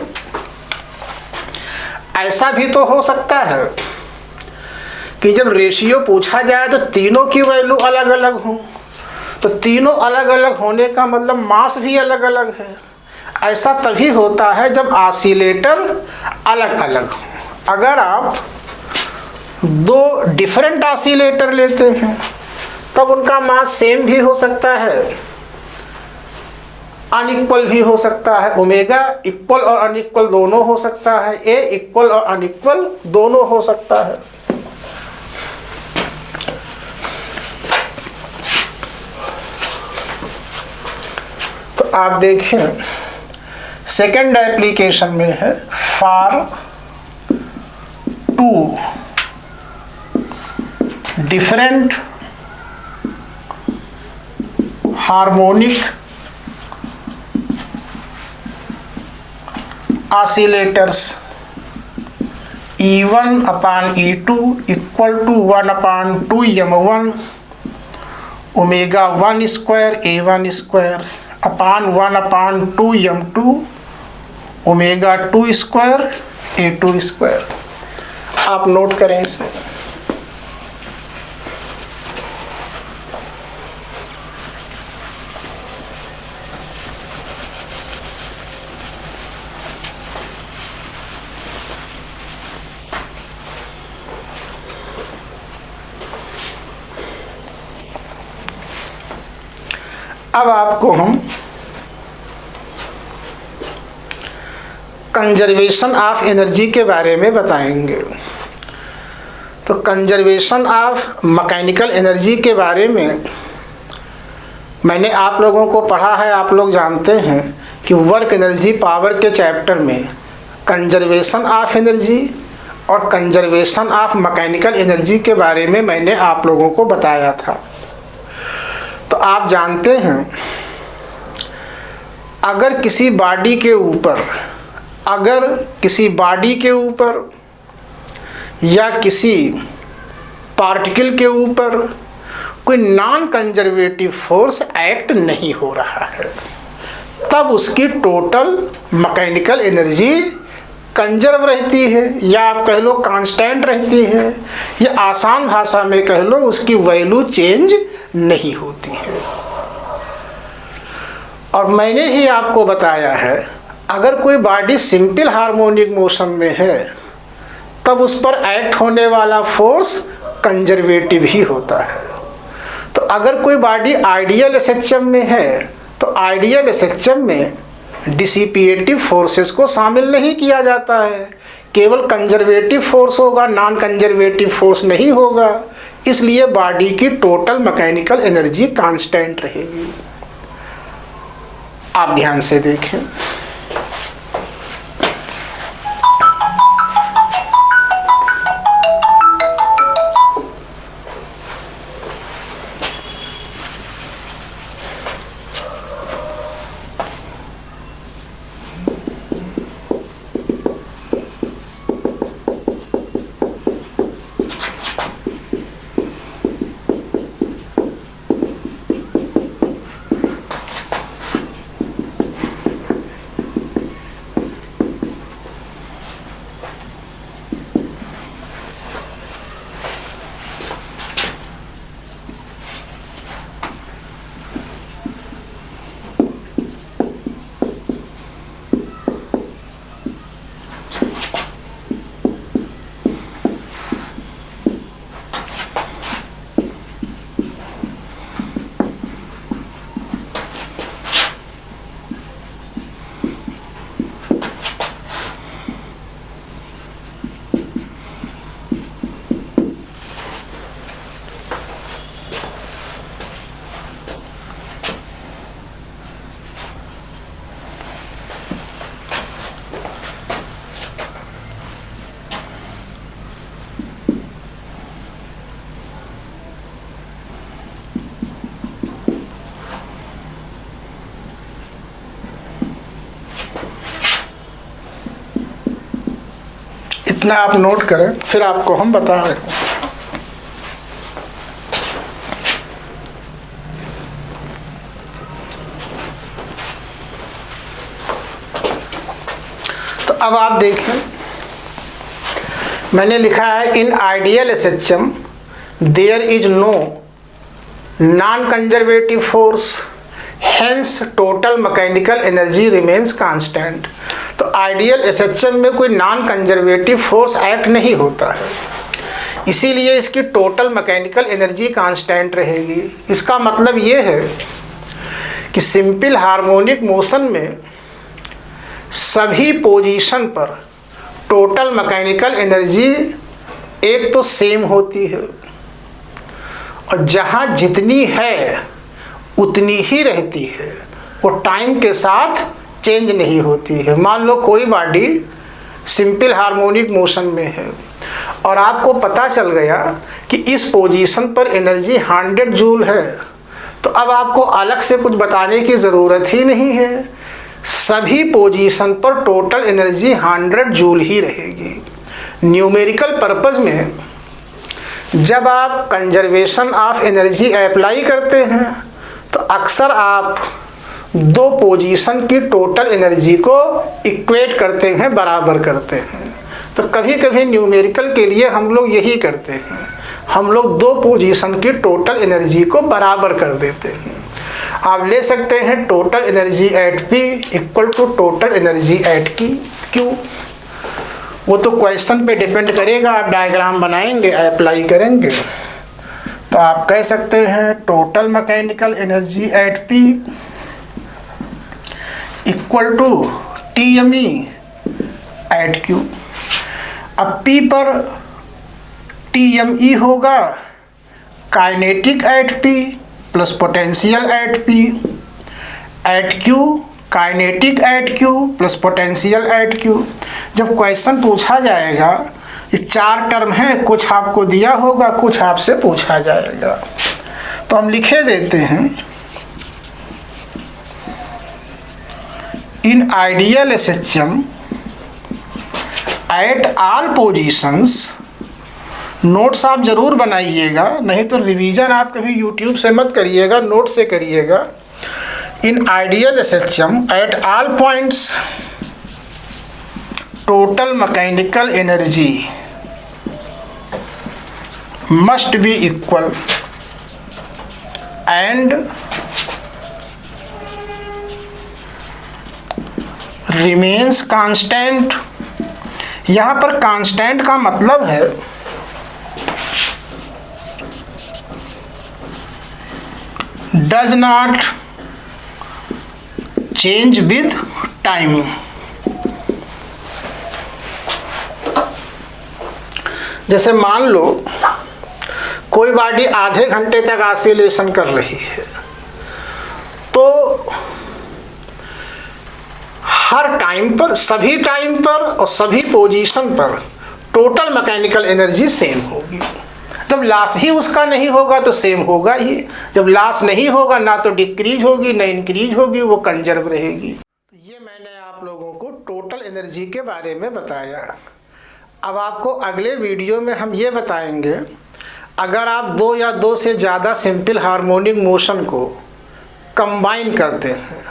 ऐसा भी तो हो सकता है कि जब रेशियो पूछा जाए तो तीनों की वैल्यू अलग अलग हो। तो तीनों अलग अलग होने का मतलब मास भी अलग अलग है। ऐसा तभी होता है जब ऑसिलेटर अलग अलग हो। अगर आप 2 डिफरेंट ऑसिलेटर लेते हैं तब उनका मास सेम भी हो सकता है, अनइक्वल भी हो सकता है। ओमेगा इक्वल और अनइक्वल दोनों हो सकता है, ए इक्वल और अनइक्वल दोनों हो सकता है। तो आप देखें सेकेंड एप्लीकेशन में है for 2 different harmonic oscillators E1 upon E2 equal to 1/2m1 omega 1 square A1 square upon 1/2m2 omega 2 square A2 square. आप नोट करें इसे। अब आपको हम कंजर्वेशन ऑफ एनर्जी के बारे में बताएंगे। तो कंजर्वेशन ऑफ मैकेनिकल एनर्जी के बारे में मैंने आप लोगों को पढ़ा है। आप लोग जानते हैं कि वर्क एनर्जी पावर के चैप्टर में कंजर्वेशन ऑफ एनर्जी और कंजर्वेशन ऑफ मैकेनिकल एनर्जी के बारे में मैंने आप लोगों को बताया था। तो आप जानते हैं अगर किसी बॉडी के ऊपर या किसी पार्टिकल के ऊपर कोई नॉन कंजर्वेटिव फोर्स एक्ट नहीं हो रहा है, तब उसकी टोटल मैकेनिकल एनर्जी कंजर्व रहती है, या आप कह लो कांस्टेंट रहती है, या आसान भाषा में कह लो उसकी वैल्यू चेंज नहीं होती है। और मैंने ही आपको बताया है अगर कोई बॉडी सिंपल हार्मोनिक मोशन में है तब उस पर एक्ट होने वाला फोर्स कंजर्वेटिव ही होता है। तो अगर कोई बॉडी आइडियल एसएचएम में है तो आइडियल एसएचएम में डिसिपिएटिव फोर्सेस को शामिल नहीं किया जाता है, केवल कंजर्वेटिव फोर्स होगा, नॉन कंजर्वेटिव फोर्स नहीं होगा। इसलिए बॉडी की टोटल मैकेनिकल एनर्जी कांस्टेंट रहेगी। आप ध्यान से देखें। इतना आप नोट करें, फिर आपको हम बता रहे हैं। तो अब आप देखें, मैंने लिखा है in ideal SHM there is no non conservative force, hence total mechanical energy remains constant. तो आइडियल एसएचएम में कोई नॉन कंजर्वेटिव फोर्स एक्ट नहीं होता है, इसीलिए इसकी टोटल मैकेनिकल एनर्जी कांस्टेंट रहेगी। इसका मतलब ये है कि सिंपल हार्मोनिक मोशन में सभी पोजीशन पर टोटल मैकेनिकल एनर्जी एक तो सेम होती है, और जहाँ जितनी है उतनी ही रहती है, वो टाइम के साथ चेंज नहीं होती है। मान लो कोई बॉडी सिंपल हार्मोनिक मोशन में है और आपको पता चल गया कि इस पोजीशन पर एनर्जी 100 जूल है, तो तो अब आपको अलग से कुछ बताने की ज़रूरत ही नहीं है, सभी पोजीशन पर टोटल एनर्जी 100 जूल ही रहेगी। न्यूमेरिकल पर्पस में जब आप कंजर्वेशन ऑफ एनर्जी अप्लाई करते हैं तो अक्सर आप दो पोजीशन की टोटल एनर्जी को इक्वेट करते हैं, बराबर करते हैं। तो कभी कभी न्यूमेरिकल के लिए हम लोग यही करते हैं, हम लोग दो पोजीशन की टोटल एनर्जी को बराबर कर देते हैं। आप ले सकते हैं total energy at P equal to total energy at Q। वो तो क्वेश्चन पे डिपेंड करेगा, आप डायग्राम बनाएंगे, अप्लाई करेंगे। तो आप कह सकते हैं total mechanical energy at P equal to TME at Q। अब P पर TME होगा kinetic at P plus potential at P, at Q kinetic at Q plus potential at Q। जब क्वेश्चन पूछा जाएगा, ये 4 टर्म हैं, कुछ आपको दिया होगा, कुछ आपसे पूछा जाएगा। तो हम लिखे देते हैं, in ideal SHM at all positions, notes आप जरूर बनाइएगा, नहीं तो रिवीजन आप कभी यूट्यूब से मत करिएगा, नोट से करिएगा। In ideal SHM at all points total mechanical energy must be equal and remains constant. यहाँ पर कांस्टेंट का मतलब है does not change with time. जैसे मान लो कोई बॉडी आधे घंटे तक ऑसिलेशन कर रही है, तो हर टाइम पर, सभी टाइम पर और सभी पोजीशन पर टोटल मैकेनिकल एनर्जी सेम होगी। जब लॉस ही उसका नहीं होगा तो सेम होगा ही, जब लॉस नहीं होगा ना तो डिक्रीज होगी ना इंक्रीज होगी, वो कंजर्व रहेगी। तो ये मैंने आप लोगों को टोटल एनर्जी के बारे में बताया। अब आपको अगले वीडियो में हम ये बताएंगे, अगर आप 2 या 2 से ज़्यादा सिंपल हार्मोनिक मोशन को कंबाइन करते हैं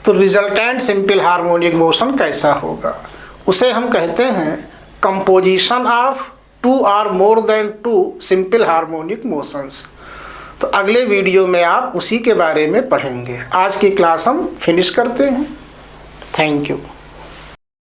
तो रिजल्टेंट सिंपल हार्मोनिक मोशन कैसा होगा। उसे हम कहते हैं कंपोजिशन ऑफ 2 और more than 2 simple harmonic motions. तो अगले वीडियो में आप उसी के बारे में पढ़ेंगे। आज की क्लास हम फिनिश करते हैं। Thank you.